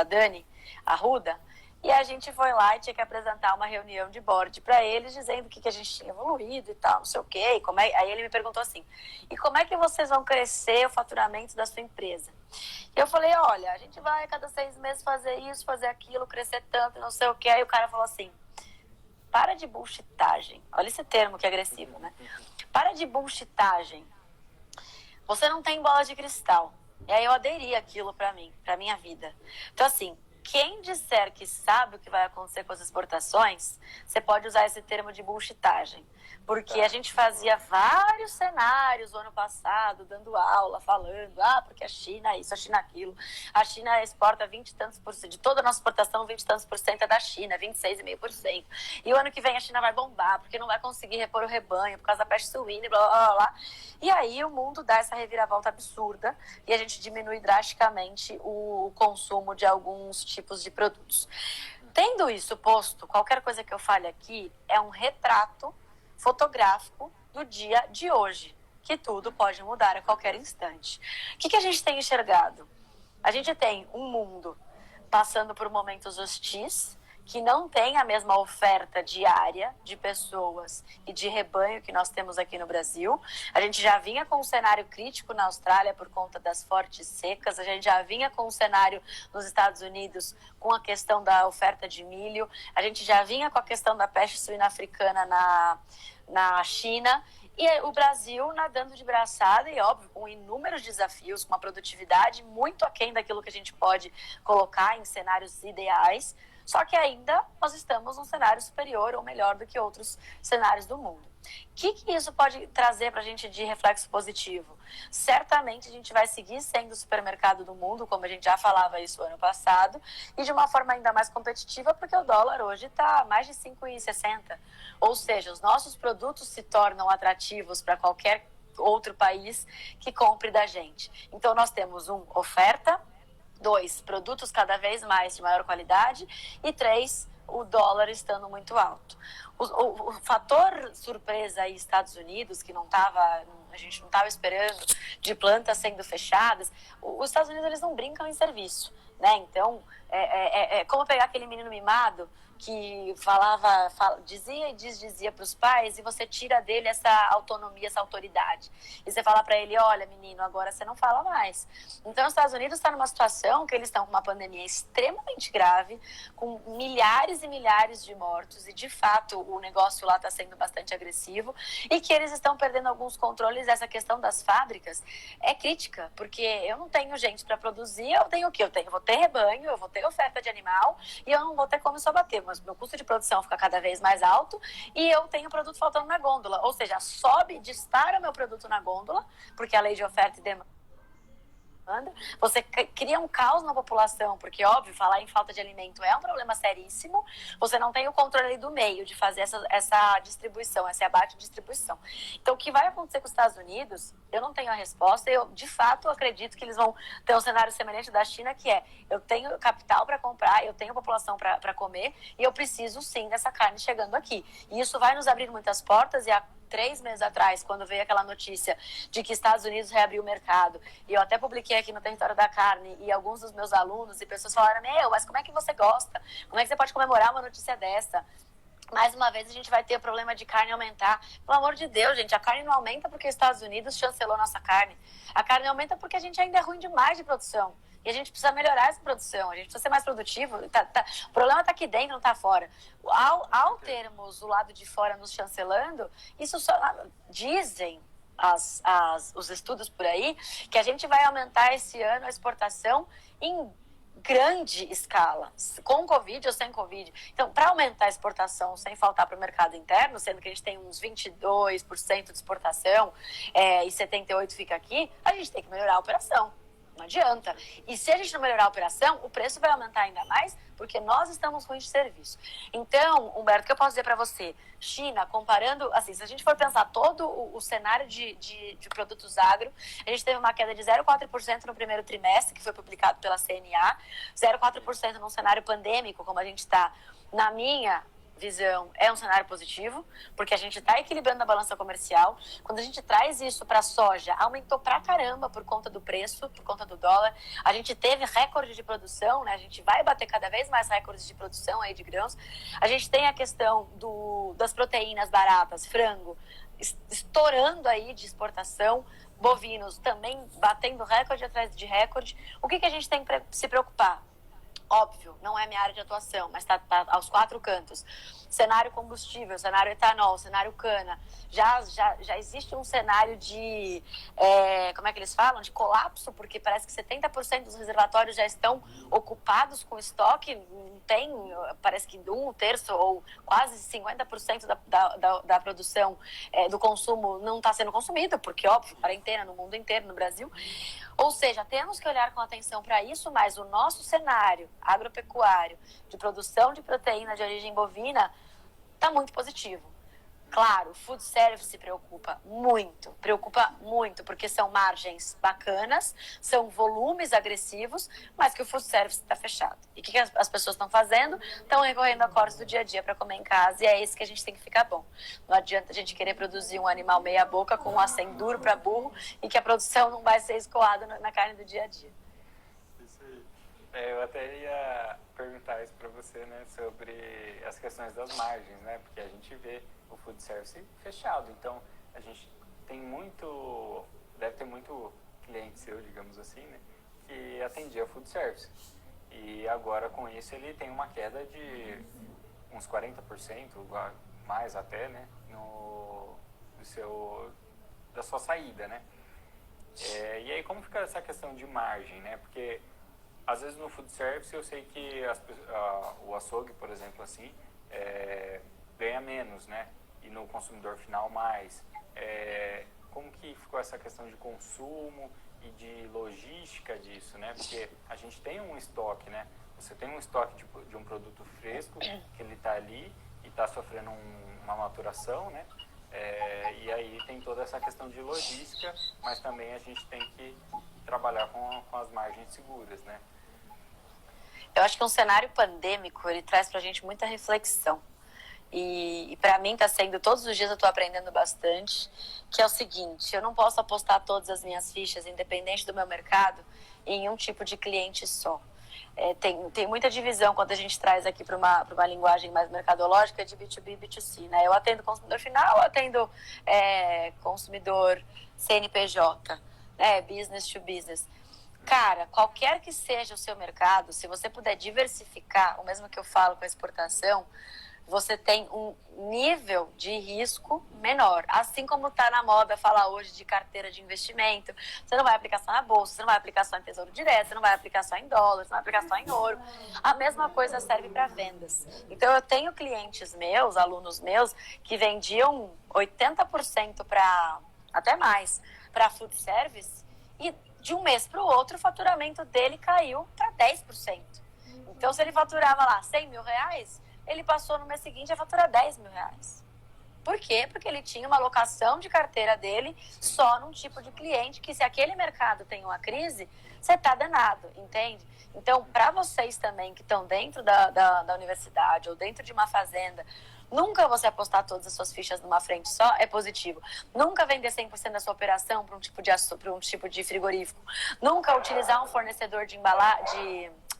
Dani Arruda, e a gente foi lá e tinha que apresentar uma reunião de board para eles, dizendo o que a gente tinha evoluído e tal, não sei o quê. Aí ele me perguntou assim, e como é que vocês vão crescer o faturamento da sua empresa? E eu falei, olha, a gente vai a cada 6 meses fazer isso, fazer aquilo, crescer tanto, não sei o quê. Aí o cara falou assim, para de bullshitagem. Olha esse termo que é agressivo, né? Para de bullshitagem. Você não tem bola de cristal. E aí eu aderi aquilo para mim, para minha vida. Então, assim, quem disser que sabe o que vai acontecer com as exportações, você pode usar esse termo de bullshitagem. Porque a gente fazia vários cenários o ano passado, dando aula, falando, porque a China é isso, a China é aquilo. A China exporta 20 e tantos por cento, de toda a nossa exportação, 20 e tantos por cento é da China, 26,5%. E o ano que vem a China vai bombar, porque não vai conseguir repor o rebanho, por causa da peste suína, blá, blá, blá. E aí o mundo dá essa reviravolta absurda e a gente diminui drasticamente o consumo de alguns tipos de produtos. Tendo isso posto, qualquer coisa que eu fale aqui é um retrato fotográfico do dia de hoje, que tudo pode mudar a qualquer instante. O que a gente tem enxergado? A gente tem um mundo passando por momentos hostis, que não tem a mesma oferta diária de pessoas e de rebanho que nós temos aqui no Brasil. A gente já vinha com um cenário crítico na Austrália por conta das fortes secas, a gente já vinha com um cenário nos Estados Unidos com a questão da oferta de milho, a gente já vinha com a questão da peste suína africana na China, e o Brasil nadando de braçada e, óbvio, com inúmeros desafios, com uma produtividade muito aquém daquilo que a gente pode colocar em cenários ideais. Só que ainda nós estamos num cenário superior ou melhor do que outros cenários do mundo. O que isso pode trazer para a gente de reflexo positivo? Certamente a gente vai seguir sendo o supermercado do mundo, como a gente já falava isso ano passado, e de uma forma ainda mais competitiva, porque o dólar hoje está mais de 5,60. Ou seja, os nossos produtos se tornam atrativos para qualquer outro país que compre da gente. Então nós temos oferta, 2, produtos cada vez mais de maior qualidade, e 3, o dólar estando muito alto. O fator surpresa aí, Estados Unidos, que a gente não estava esperando, de plantas sendo fechadas, os Estados Unidos eles não brincam em serviço, né? Então, é como pegar aquele menino mimado que dizia e desdizia para os pais, e você tira dele essa autonomia, essa autoridade. E você fala para ele, olha, menino, agora você não fala mais. Então, os Estados Unidos está numa situação que eles estão com uma pandemia extremamente grave, com milhares e milhares de mortos, e de fato o negócio lá está sendo bastante agressivo, e que eles estão perdendo alguns controles. Essa questão das fábricas é crítica, porque eu não tenho gente para produzir, eu tenho o quê? Eu vou ter rebanho, eu vou ter oferta de animal, e eu não vou ter como só bater, mas meu custo de produção fica cada vez mais alto e eu tenho produto faltando na gôndola. Ou seja, dispara meu produto na gôndola, porque a lei de oferta e demanda. Você cria um caos na população, porque, óbvio, falar em falta de alimento é um problema seríssimo. Você não tem o controle do meio de fazer essa distribuição, esse abate de distribuição. Então, o que vai acontecer com os Estados Unidos, eu não tenho a resposta. Eu, de fato, acredito que eles vão ter um cenário semelhante da China, que eu tenho capital para comprar, eu tenho população para comer, e eu preciso, sim, dessa carne chegando aqui. E isso vai nos abrir muitas portas, e 3 meses atrás, quando veio aquela notícia de que Estados Unidos reabriu o mercado, e eu até publiquei aqui no Território da Carne, e alguns dos meus alunos e pessoas falaram, mas como é que você gosta? Como é que você pode comemorar uma notícia dessa? Mais uma vez a gente vai ter o problema de carne aumentar. Pelo amor de Deus, gente, a carne não aumenta porque os Estados Unidos chancelou nossa carne. A carne aumenta porque a gente ainda é ruim demais de produção. E a gente precisa melhorar essa produção, a gente precisa ser mais produtivo. O problema está aqui dentro, não está fora. Ao termos o lado de fora nos chancelando, isso só dizem os estudos por aí, que a gente vai aumentar esse ano a exportação em grande escala, com Covid ou sem Covid. Então, para aumentar a exportação sem faltar para o mercado interno, sendo que a gente tem uns 22% de exportação e 78% fica aqui, a gente tem que melhorar a operação. Não adianta. E se a gente não melhorar a operação, o preço vai aumentar ainda mais, porque nós estamos ruins de serviço. Então, Humberto, o que eu posso dizer para você? China, comparando, assim, se a gente for pensar todo o cenário de produtos agro, a gente teve uma queda de 0,4% no primeiro trimestre, que foi publicado pela CNA, 0,4% num cenário pandêmico, como a gente está. Na minha visão, é um cenário positivo, porque a gente está equilibrando a balança comercial. Quando a gente traz isso para a soja, aumentou pra caramba por conta do preço, por conta do dólar. A gente teve recorde de produção, né? A gente vai bater cada vez mais recordes de produção aí de grãos. A gente tem a questão das proteínas baratas, frango, estourando aí de exportação, bovinos também batendo recorde atrás de recorde. O que a gente tem que se preocupar? Óbvio, não é minha área de atuação, mas tá aos 4 cantos. Cenário combustível, cenário etanol, cenário cana. Já existe um cenário de, como é que eles falam? De colapso, porque parece que 70% dos reservatórios já estão ocupados com estoque. Tem, parece que 1/3 ou quase 50% da produção do consumo não está sendo consumido, porque, óbvio, quarentena no mundo inteiro, no Brasil. Ou seja, temos que olhar com atenção para isso, mas o nosso cenário agropecuário de produção de proteína de origem bovina está muito positivo. Claro, o food service se preocupa muito, porque são margens bacanas, são volumes agressivos, mas que o food service está fechado. E o que as pessoas estão fazendo? Estão recorrendo a cortes do dia a dia para comer em casa, e é esse que a gente tem que ficar bom. Não adianta a gente querer produzir um animal meia boca com um acém duro para burro e que a produção não vai ser escoada na carne do dia a dia.
Isso aí. Eu até ia perguntar isso para você, né, sobre as questões das margens, né, porque a gente vê o food service fechado, então a gente tem deve ter muito cliente seu, digamos assim, né, que atendia food service, e agora com isso ele tem uma queda de uns 40%, mais até, né, da sua saída, né. E aí como fica essa questão de margem, né, porque às vezes no food service eu sei que o açougue, por exemplo, assim, ganha menos, né? E no consumidor final mais. Como que ficou essa questão de consumo e de logística disso, né? Porque a gente tem um estoque, né? Você tem um estoque de um produto fresco que ele está ali e está sofrendo uma maturação, né? E aí tem toda essa questão de logística, mas também a gente tem que trabalhar com as margens seguras, né?
Eu acho que um cenário pandêmico, ele traz pra gente muita reflexão. E para mim tá sendo, todos os dias eu tô aprendendo bastante, que é o seguinte: eu não posso apostar todas as minhas fichas, independente do meu mercado, em um tipo de cliente só. Tem muita divisão quando a gente traz aqui para uma linguagem mais mercadológica de B2B e B2C, né? Eu atendo consumidor final, eu atendo consumidor CNPJ, né? Business to business. Cara, qualquer que seja o seu mercado, se você puder diversificar, o mesmo que eu falo com a exportação, você tem um nível de risco menor. Assim como está na moda falar hoje de carteira de investimento, você não vai aplicar só na bolsa, você não vai aplicar só em tesouro direto, você não vai aplicar só em dólar, você não vai aplicar só em ouro. A mesma coisa serve para vendas. Então eu tenho clientes meus, alunos meus, que vendiam 80% para, até mais, para food service, e de um mês para o outro o faturamento dele caiu para 10%. Então se ele faturava lá 100 mil reais, ele passou no mês seguinte a faturar 10 mil reais. Por quê? Porque ele tinha uma alocação de carteira dele só num tipo de cliente que, se aquele mercado tem uma crise, você tá danado, entende? Então, para vocês também que estão dentro da universidade ou dentro de uma fazenda, nunca você apostar todas as suas fichas numa frente só é positivo. Nunca vender 100% da sua operação para um tipo de frigorífico. Nunca utilizar um fornecedor de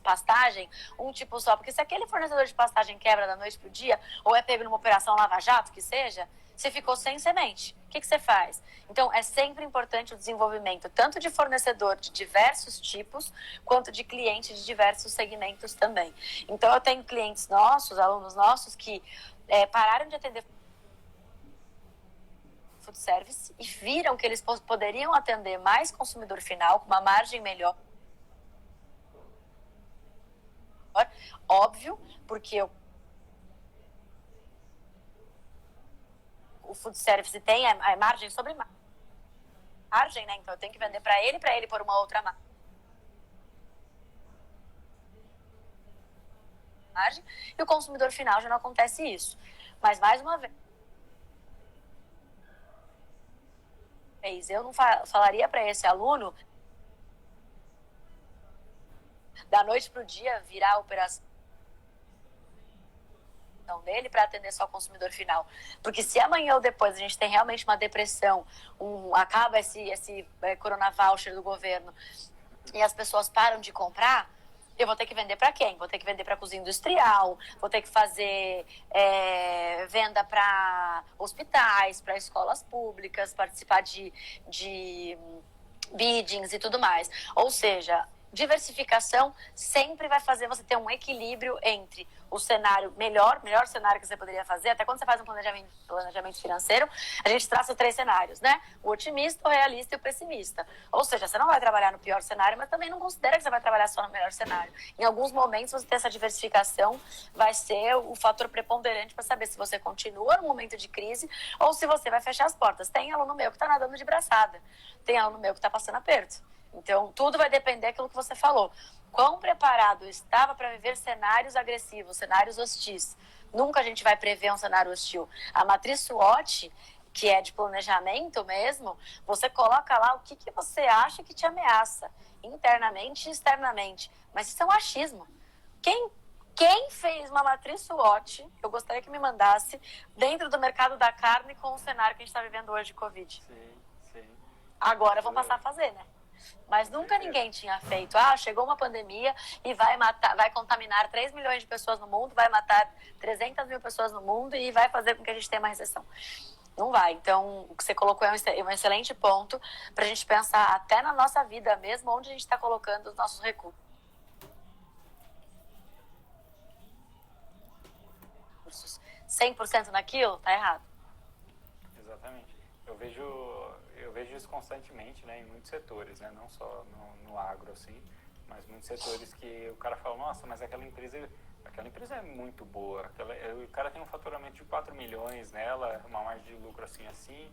pastagem, um tipo só. Porque se aquele fornecedor de pastagem quebra da noite pro dia, ou é pego numa operação lava-jato, que seja, você ficou sem semente. O que você faz? Então, é sempre importante o desenvolvimento tanto de fornecedor de diversos tipos, quanto de cliente de diversos segmentos também. Então, eu tenho clientes nossos, alunos nossos, que pararam de atender food service e viram que eles poderiam atender mais consumidor final, com uma margem melhor. Óbvio, porque o food service tem a margem sobre margem, né? Então eu tenho que vender para ele por uma outra margem, e o consumidor final já não acontece isso. Mas, mais uma vez, eu não falaria para esse aluno da noite para o dia virar a operação dele para atender só o consumidor final. Porque se amanhã ou depois a gente tem realmente uma depressão, acaba esse Corona Voucher do governo e as pessoas param de comprar, eu vou ter que vender para quem? Vou ter que vender para cozinha industrial, vou ter que fazer venda para hospitais, para escolas públicas, participar de biddings e tudo mais. Ou seja, diversificação sempre vai fazer você ter um equilíbrio entre o cenário melhor cenário que você poderia fazer. Até quando você faz um planejamento financeiro, a gente traça 3 cenários, né? O otimista, o realista e o pessimista. Ou seja, você não vai trabalhar no pior cenário, mas também não considera que você vai trabalhar só no melhor cenário. Em alguns momentos, você ter essa diversificação vai ser o fator preponderante para saber se você continua no momento de crise ou se você vai fechar as portas. Tem aluno meu que está nadando de braçada, tem aluno meu que está passando aperto. Então, tudo vai depender daquilo que você falou. Quão preparado eu estava para viver cenários agressivos, cenários hostis. Nunca a gente vai prever um cenário hostil. A matriz SWOT, que é de planejamento mesmo, você coloca lá o que você acha que te ameaça, internamente e externamente. Mas isso é um achismo. Quem fez uma matriz SWOT, eu gostaria que me mandasse, dentro do mercado da carne com o cenário que a gente está vivendo hoje de Covid.
Sim.
Agora vão passar a fazer, né? Mas nunca ninguém tinha feito. Chegou uma pandemia e vai contaminar 3 milhões de pessoas no mundo, vai matar 300 mil pessoas no mundo e vai fazer com que a gente tenha uma recessão. Não vai. Então, o que você colocou é um excelente ponto para a gente pensar até na nossa vida mesmo, onde a gente está colocando os nossos recursos. 100% naquilo, tá errado.
Exatamente. Eu vejo isso constantemente, né, em muitos setores, né, não só no agro, assim, mas muitos setores que o cara fala, nossa, mas aquela empresa é muito boa, o cara tem um faturamento de 4 milhões nela, uma margem de lucro assim,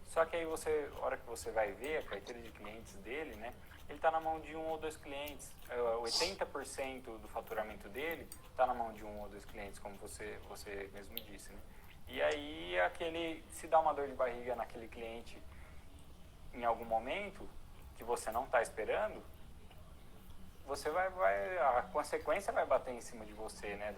só que aí a hora que você vai ver a carteira de clientes dele, né, ele está na mão de 1 ou 2 clientes, 80% do faturamento dele está na mão de 1 ou 2 clientes, como você mesmo disse, né. E aí se dá uma dor de barriga naquele cliente em algum momento que você não está esperando, você a consequência vai bater em cima de você, né?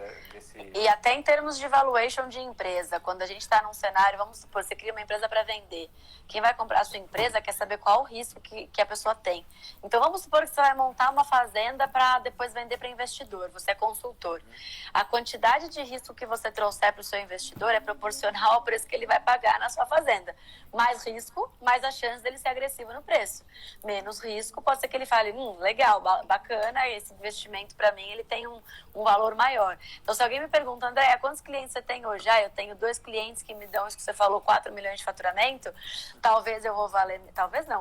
E até em termos de valuation de empresa, quando a gente está num cenário, vamos supor, você cria uma empresa para vender. Quem vai comprar a sua empresa quer saber qual o risco que a pessoa tem. Então vamos supor que você vai montar uma fazenda para depois vender para investidor, você é consultor. A quantidade de risco que você trouxer para o seu investidor é proporcional ao preço que ele vai pagar na sua fazenda. Mais risco, mais a chance dele ser agressivo no preço. Menos risco, pode ser que ele fale, legal, bacana, esse investimento para mim ele tem um valor maior. Então se alguém me pergunta, Andréa, quantos clientes você tem hoje? Eu tenho 2 clientes que me dão isso que você falou, 4 milhões de faturamento,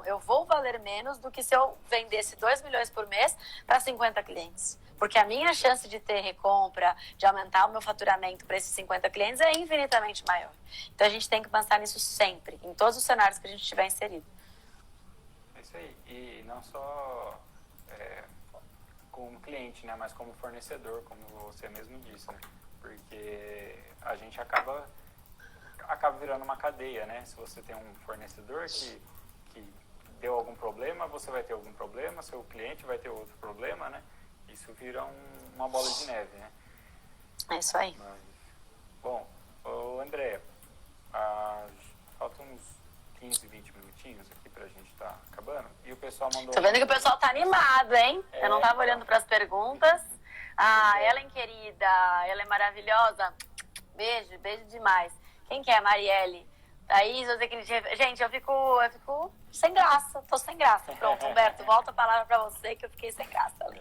eu vou valer menos do que se eu vendesse 2 milhões por mês para 50 clientes. Porque a minha chance de ter recompra, de aumentar o meu faturamento para esses 50 clientes é infinitamente maior. Então a gente tem que pensar nisso sempre, em todos os cenários que a gente estiver inserido.
É isso aí. E não só como cliente, né, mas como fornecedor, como você mesmo disse, né? Porque a gente acaba virando uma cadeia, né? Se você tem um fornecedor que deu algum problema, você vai ter algum problema, seu cliente vai ter outro problema, né? Isso vira uma bola de neve, né?
É isso aí.
Bom, Andréa, faltam uns 15, 20 minutinhos aqui pra gente estar acabando. E o pessoal mandou...
Tô vendo que o pessoal tá animado, hein? Eu não tava olhando pras perguntas. Ellen querida, ela é maravilhosa. Beijo demais. Quem que é? Marielle. Thaís, gente, eu fico sem graça, tô sem graça. Pronto, Humberto, volta a palavra pra você que eu fiquei sem graça ali.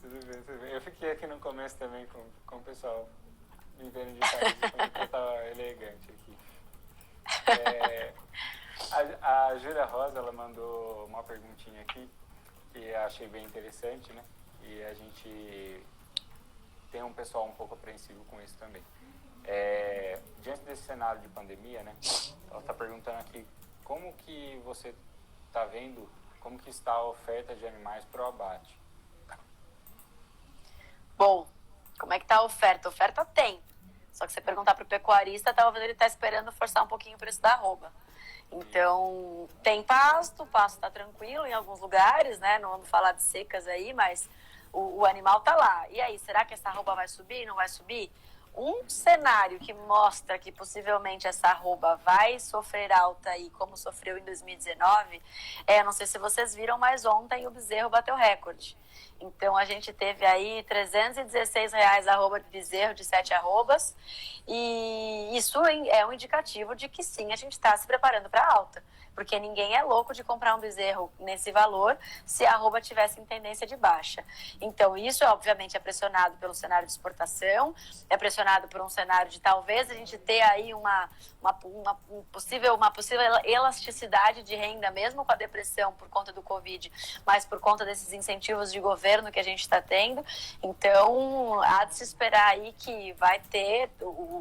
Tudo bem. Eu fiquei aqui no começo também com o pessoal me vendo de cara, eu tava elegante aqui. A Júlia Rosa, ela mandou uma perguntinha aqui que eu achei bem interessante, né? E a gente tem um pessoal um pouco apreensivo com isso também. Diante desse cenário de pandemia, né? Ela está perguntando aqui como que você está vendo, como que está a oferta de animais para o abate.
Bom, como é que está a oferta? A oferta tem. Só que você perguntar para o pecuarista, talvez ele está esperando forçar um pouquinho o preço da arroba. Então, tem pasto, o pasto está tranquilo em alguns lugares, né? Não vamos falar de secas aí, mas o animal está lá. E aí, será que essa arroba vai subir? Não vai subir? Um cenário que mostra que possivelmente essa arroba vai sofrer alta aí, como sofreu em 2019, não sei se vocês viram, mas ontem o bezerro bateu recorde. Então, a gente teve aí R$316 arroba de bezerro, de 7 arrobas. E isso é um indicativo de que sim, a gente está se preparando para alta. Porque ninguém é louco de comprar um bezerro nesse valor se a arroba tivesse em tendência de baixa. Então, isso, obviamente, é pressionado pelo cenário de exportação, é pressionado por um cenário de talvez a gente ter aí uma possível elasticidade de renda, mesmo com a depressão por conta do Covid, mas por conta desses incentivos de governo que a gente está tendo. Então, há de se esperar aí que vai ter,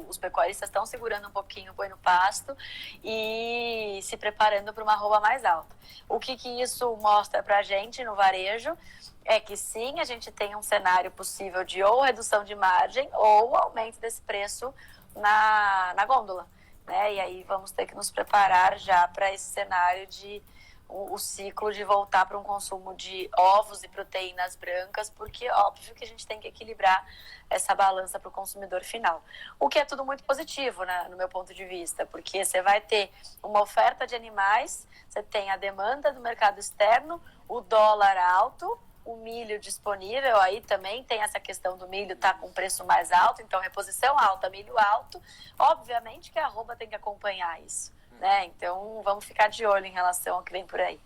os pecuaristas estão segurando um pouquinho o boi no pasto e se preparando para uma arroba mais alta. O que isso mostra para a gente no varejo é que sim, a gente tem um cenário possível de ou redução de margem ou aumento desse preço na gôndola, né? E aí vamos ter que nos preparar já para esse cenário de o ciclo de voltar para um consumo de ovos e proteínas brancas, porque óbvio que a gente tem que equilibrar essa balança para o consumidor final. O que é tudo muito positivo, né, no meu ponto de vista, porque você vai ter uma oferta de animais, você tem a demanda do mercado externo, o dólar alto, o milho disponível, aí também tem essa questão do milho estar com preço mais alto, então reposição alta, milho alto, obviamente que a arroba tem que acompanhar isso. Né? Então, vamos ficar de olho em relação ao que vem por aí.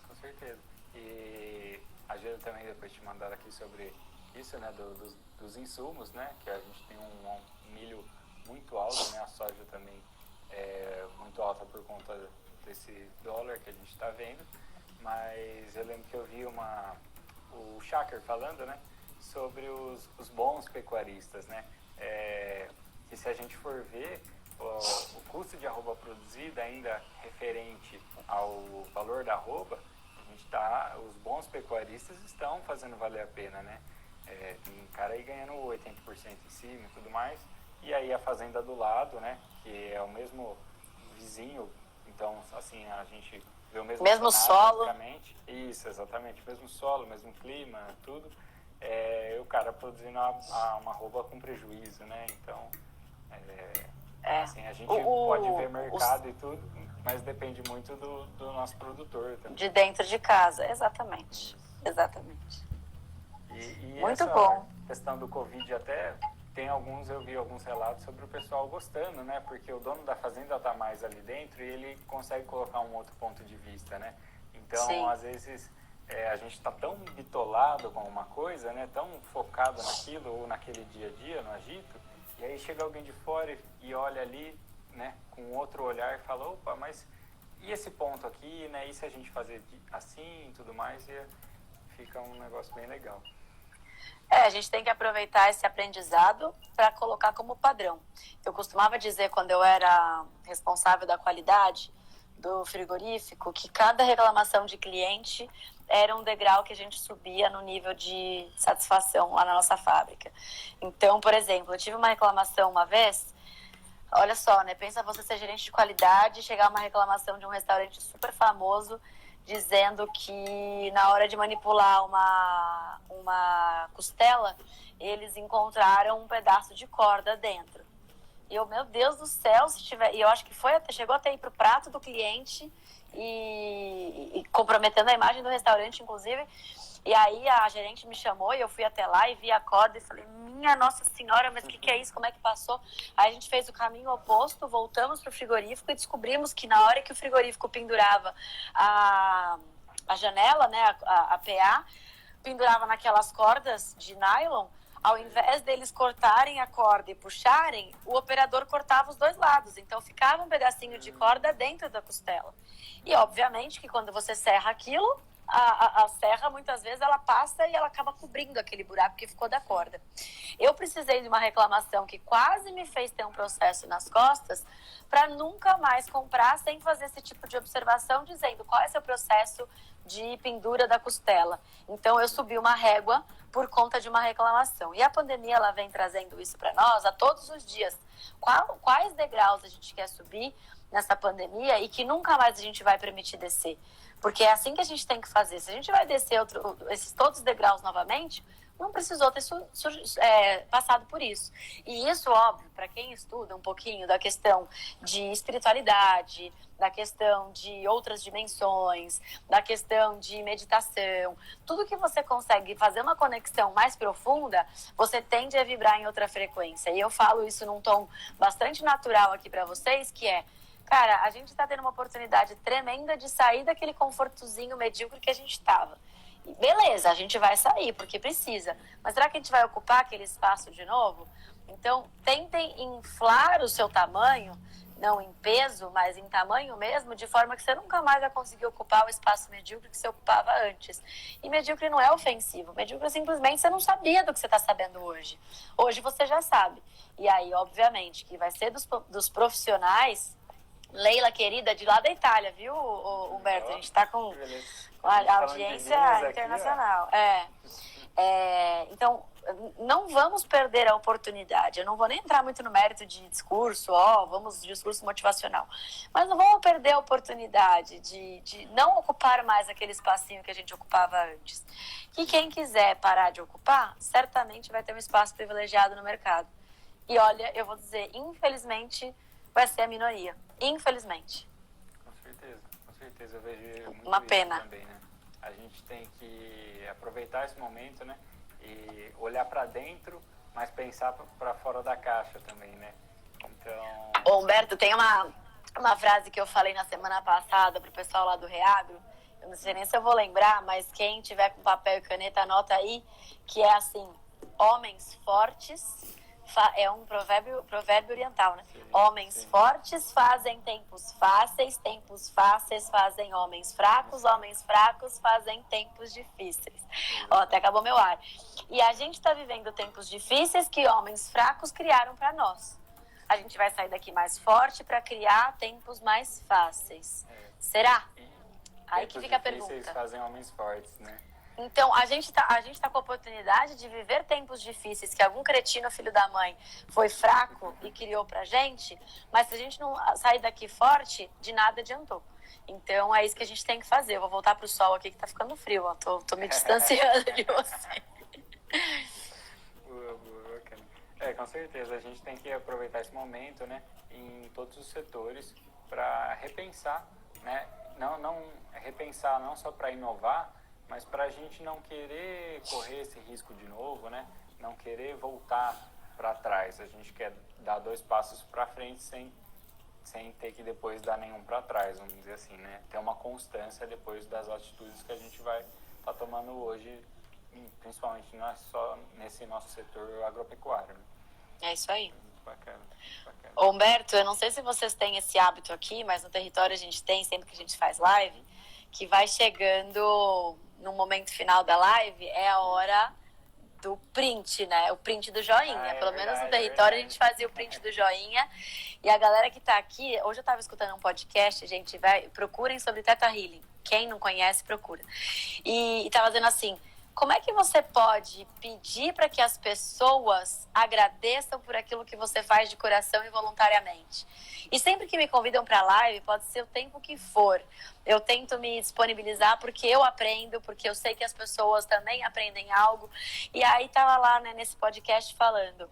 Com certeza. E a Gera também depois te mandar aqui sobre isso, né, dos insumos, né, que a gente tem um milho muito alto, né, a soja também é muito alta por conta desse dólar que a gente está vendo, mas eu lembro que eu vi o Shaker falando, né, sobre os bons pecuaristas, né, que se a gente for ver, o custo de arroba produzida ainda referente ao valor da arroba, os bons pecuaristas estão fazendo valer a pena, né? Tem cara aí ganhando 80% em cima e tudo mais, e aí a fazenda do lado, né, que é o mesmo vizinho, então assim, a gente vê o mesmo
solo.
Isso, exatamente, mesmo solo, mesmo clima, tudo, o cara produzindo uma arroba com prejuízo, né? Então, assim, a gente pode ver mercado e tudo, mas depende muito do nosso produtor também.
De dentro de casa, exatamente. Exatamente.
E
muito
essa
bom.
Questão do Covid até, eu vi alguns relatos sobre o pessoal gostando, né? Porque o dono da fazenda está mais ali dentro e ele consegue colocar um outro ponto de vista, né? Então, sim, às vezes, a gente está tão bitolado com uma coisa, né? Tão focado naquilo ou naquele dia a dia, no agito, e aí chega alguém de fora e olha ali, né, com outro olhar e fala, opa, mas e esse ponto aqui, né, e se a gente fazer assim e tudo mais, e fica um negócio bem legal.
A gente tem que aproveitar esse aprendizado para colocar como padrão. Eu costumava dizer, quando eu era responsável da qualidade do frigorífico, que cada reclamação de cliente era um degrau que a gente subia no nível de satisfação lá na nossa fábrica. Então, por exemplo, eu tive uma reclamação uma vez, olha só, né? Pensa você ser gerente de qualidade e chegar uma reclamação de um restaurante super famoso dizendo que na hora de manipular uma costela, eles encontraram um pedaço de corda dentro. E eu, meu Deus do céu, e eu acho que chegou até ir pro prato do cliente e comprometendo a imagem do restaurante, inclusive. E aí a gerente me chamou e eu fui até lá e vi a corda e falei, minha Nossa Senhora, mas o que é isso? Como é que passou? Aí a gente fez o caminho oposto, voltamos pro frigorífico e descobrimos que na hora que o frigorífico pendurava a janela, né, a PA, pendurava naquelas cordas de nylon, ao invés deles cortarem a corda e puxarem, o operador cortava os dois lados. Então ficava um pedacinho de corda dentro da costela. E obviamente que quando você serra aquilo, a serra muitas vezes ela passa e ela acaba cobrindo aquele buraco que ficou da corda. Eu precisei de uma reclamação que quase me fez ter um processo nas costas para nunca mais comprar sem fazer esse tipo de observação, dizendo qual é seu processo de pendura da costela. Então eu subi uma régua por conta de uma reclamação. E a pandemia ela vem trazendo isso para nós a todos os dias. Quais degraus a gente quer subir nessa pandemia e que nunca mais a gente vai permitir descer? Porque é assim que a gente tem que fazer. Se a gente vai descer esses todos os degraus novamente, não precisou ter passado por isso. E isso, óbvio, para quem estuda um pouquinho da questão de espiritualidade, da questão de outras dimensões, da questão de meditação, tudo que você consegue fazer uma conexão mais profunda, você tende a vibrar em outra frequência. E eu falo isso num tom bastante natural aqui para vocês, que é, cara, a gente está tendo uma oportunidade tremenda de sair daquele confortozinho medíocre que a gente estava. Beleza, a gente vai sair, porque precisa. Mas será que a gente vai ocupar aquele espaço de novo? Então, tentem inflar o seu tamanho, não em peso, mas em tamanho mesmo, de forma que você nunca mais vai conseguir ocupar o espaço medíocre que você ocupava antes. E medíocre não é ofensivo. Medíocre simplesmente você não sabia do que você está sabendo hoje. Hoje você já sabe. E aí, obviamente, que vai ser dos profissionais. Leila, querida, de lá da Itália, viu, Humberto? A gente está com a audiência internacional. Então, não vamos perder a oportunidade. Eu não vou nem entrar muito no mérito de discurso, vamos discurso motivacional. Mas não vamos perder a oportunidade de não ocupar mais aquele espacinho que a gente ocupava antes. Que quem quiser parar de ocupar, certamente vai ter um espaço privilegiado no mercado. E olha, eu vou dizer, infelizmente, vai ser a minoria. Infelizmente.
Com certeza. Eu vejo muito
uma
isso
pena.
Também, né? A gente tem que aproveitar esse momento, né? E olhar para dentro, mas pensar para fora da caixa também, né? Então...
Ô, Humberto, tem uma frase que eu falei na semana passada pro pessoal lá do Reagro. Eu não sei nem se eu vou lembrar, mas quem tiver com papel e caneta, anota aí, que é assim, homens fortes... É um provérbio oriental, né?
Sim,
homens
sim.
fortes fazem tempos fáceis fazem homens fracos fazem tempos difíceis. Até acabou meu ar. E a gente está vivendo tempos difíceis que homens fracos criaram para nós. A gente vai sair daqui mais forte para criar tempos mais fáceis. Será? Aí que fica a pergunta.
Tempos difíceis fazem homens fortes, né?
Então, a gente tá com a oportunidade de viver tempos difíceis que algum cretino, filho da mãe, foi fraco e criou pra gente, mas se a gente não sair daqui forte, de nada adiantou. Então, é isso que a gente tem que fazer. Eu vou voltar pro sol aqui que tá ficando frio, ó. Tô me distanciando de você.
Boa, bacana. Com certeza, a gente tem que aproveitar esse momento, né, em todos os setores para repensar, né, não repensar não só para inovar, mas para a gente não querer correr esse risco de novo, né? Não querer voltar para trás. A gente quer dar 2 passos para frente sem ter que depois dar nenhum para trás, vamos dizer assim, né? Ter uma constância depois das atitudes que a gente vai estar tomando hoje, principalmente não é só nesse nosso setor agropecuário. Né?
É isso aí.
Bacana.
Humberto, eu não sei se vocês têm esse hábito aqui, mas no território a gente tem, sempre que a gente faz live, que vai chegando no momento final da live, é a hora do print, né? O print do joinha. Pelo menos no território a gente fazia o print do joinha. E a galera que tá aqui, hoje eu tava escutando um podcast, gente, procurem sobre Theta Healing. Quem não conhece, procura. E tava dizendo assim, como é que você pode pedir para que as pessoas agradeçam por aquilo que você faz de coração e voluntariamente? E sempre que me convidam para live, pode ser o tempo que for, eu tento me disponibilizar porque eu aprendo, porque eu sei que as pessoas também aprendem algo. E aí tava lá, né, nesse podcast falando,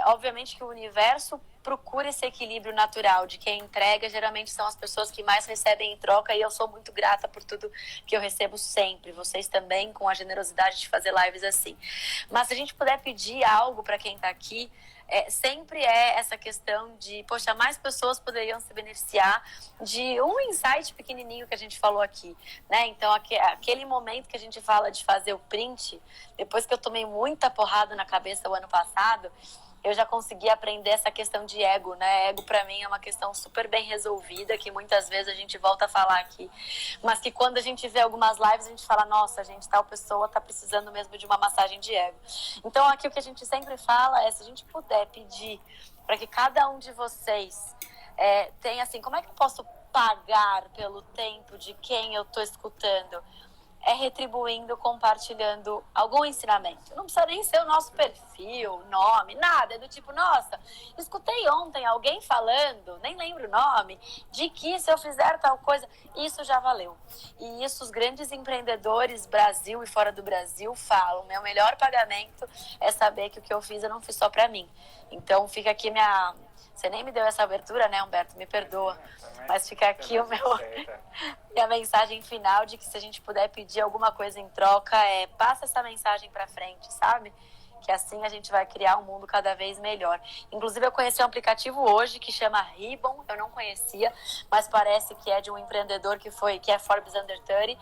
obviamente que o universo procura esse equilíbrio natural de quem entrega, geralmente são as pessoas que mais recebem em troca, e eu sou muito grata por tudo que eu recebo sempre, vocês também, com a generosidade de fazer lives assim. Mas se a gente puder pedir algo para quem está aqui, sempre é essa questão de, poxa, mais pessoas poderiam se beneficiar de um insight pequenininho que a gente falou aqui, né? Então, aquele momento que a gente fala de fazer o print, depois que eu tomei muita porrada na cabeça o ano passado, eu já consegui aprender essa questão de ego, né? Ego pra mim é uma questão super bem resolvida, que muitas vezes a gente volta a falar aqui, mas que quando a gente vê algumas lives, a gente fala, nossa, gente, tal pessoa tá precisando mesmo de uma massagem de ego. Então aqui o que a gente sempre fala é, se a gente puder pedir para que cada um de vocês tenha assim, como é que eu posso pagar pelo tempo de quem eu tô escutando? é retribuindo, compartilhando algum ensinamento. Não precisa nem ser o nosso perfil, nome, nada. É do tipo, nossa, escutei ontem alguém falando, nem lembro o nome, de que se eu fizer tal coisa, isso já valeu. E isso os grandes empreendedores, Brasil e fora do Brasil, falam. Meu melhor pagamento é saber que o que eu fiz eu não fiz só pra mim. Então fica aqui minha... Você nem me deu essa abertura, né, Humberto? Me perdoa. Mas fica aqui o meu... E a mensagem final de que se a gente puder pedir alguma coisa em troca, passa essa mensagem pra frente, sabe? Que assim a gente vai criar um mundo cada vez melhor. Inclusive, eu conheci um aplicativo hoje que chama Ribbon, eu não conhecia, mas parece que é de um empreendedor que é Forbes Under 30,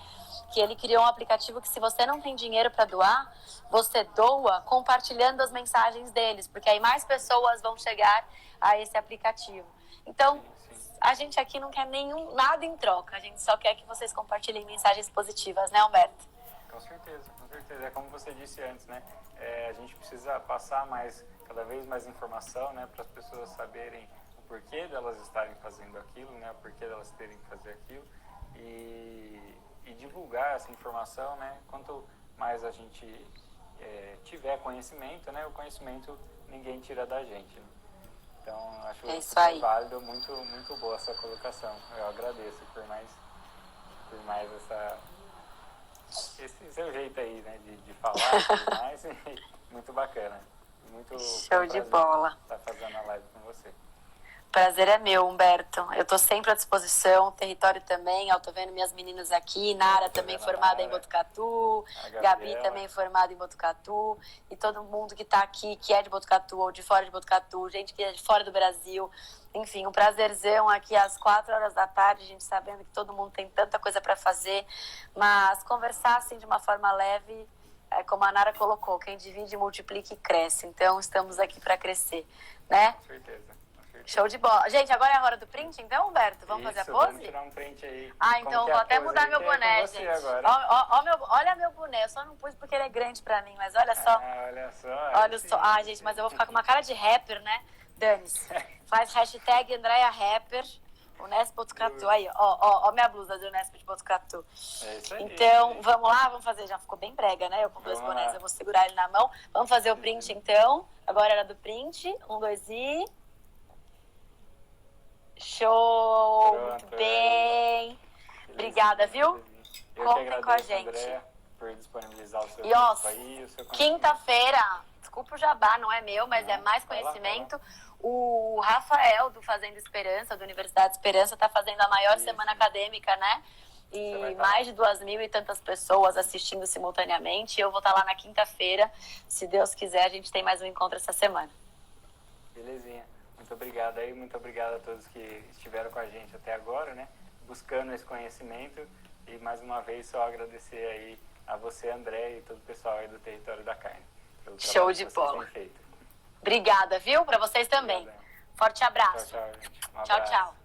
que ele criou um aplicativo que se você não tem dinheiro para doar, você doa compartilhando as mensagens deles, porque aí mais pessoas vão chegar a esse aplicativo. Então, a gente aqui não quer nada em troca, a gente só quer que vocês compartilhem mensagens positivas, né, Humberto?
Com certeza, com certeza. É como você disse antes, né? A gente precisa passar cada vez mais informação, né, para as pessoas saberem o porquê delas estarem fazendo aquilo, né, o porquê delas terem que fazer aquilo e divulgar essa informação, né? Quanto mais a gente tiver conhecimento, né, o conhecimento ninguém tira da gente, né? Então, acho super válido, muito, muito boa essa colocação. Eu agradeço por mais esse seu jeito aí, né, de falar e tudo mais. Muito bacana. Muito
show de bola.
Estar fazendo a live com você.
Prazer é meu, Humberto. Eu estou sempre à disposição, o território também. Eu tô vendo minhas meninas aqui, Nara também formada em Botucatu, Gabi também formada em Botucatu, e todo mundo que está aqui, que é de Botucatu ou de fora de Botucatu, gente que é de fora do Brasil. Enfim, um prazerzão aqui às 4h da tarde, a gente sabendo que todo mundo tem tanta coisa para fazer, mas conversar assim de uma forma leve, como a Nara colocou, quem divide, multiplica e cresce. Então, estamos aqui para crescer, né?
Com certeza.
Show de bola. Gente, agora é a hora do print, então, Humberto? Vamos fazer a pose?
Vamos tirar um print aí.
Então vou até mudar meu boné, gente. Olha meu boné. Eu só não pus porque ele é grande pra mim, mas olha só.
Olha só.
Olha só. Ai, gente, mas eu vou ficar com uma cara de rapper, né? Dane-se. Faz hashtag Andréia Rapper, Unesp Botucatu. Aí, ó minha blusa de Unesp de Botucatu.
É isso aí.
Então, vamos lá, vamos fazer. Já ficou bem brega, né? Eu com dois bonés, eu vou segurar ele na mão. Vamos fazer o print, então. Agora era do print. 1, 2 e... Show! Pronto, muito bem! Obrigada, viu? Contem com a gente.
Andréia, por disponibilizar o seu
tempo
aí.
Quinta-feira, desculpa o jabá, não é meu, mas é mais conhecimento. O Rafael, do Fazendo Esperança, da Universidade Esperança, está fazendo a maior semana acadêmica, né? E mais de 2.000 e tantas pessoas assistindo simultaneamente. Eu vou estar lá na quinta-feira. Se Deus quiser, a gente tem mais um encontro essa semana.
Belezinha. Muito obrigado aí, muito obrigado a todos que estiveram com a gente até agora, né? Buscando esse conhecimento. E mais uma vez só agradecer aí a você, André, e todo o pessoal aí do Território da Carne.
Show de bola. Obrigada, viu? Para vocês também. Obrigado. Forte abraço.
Tchau, tchau.
Tchau, tchau.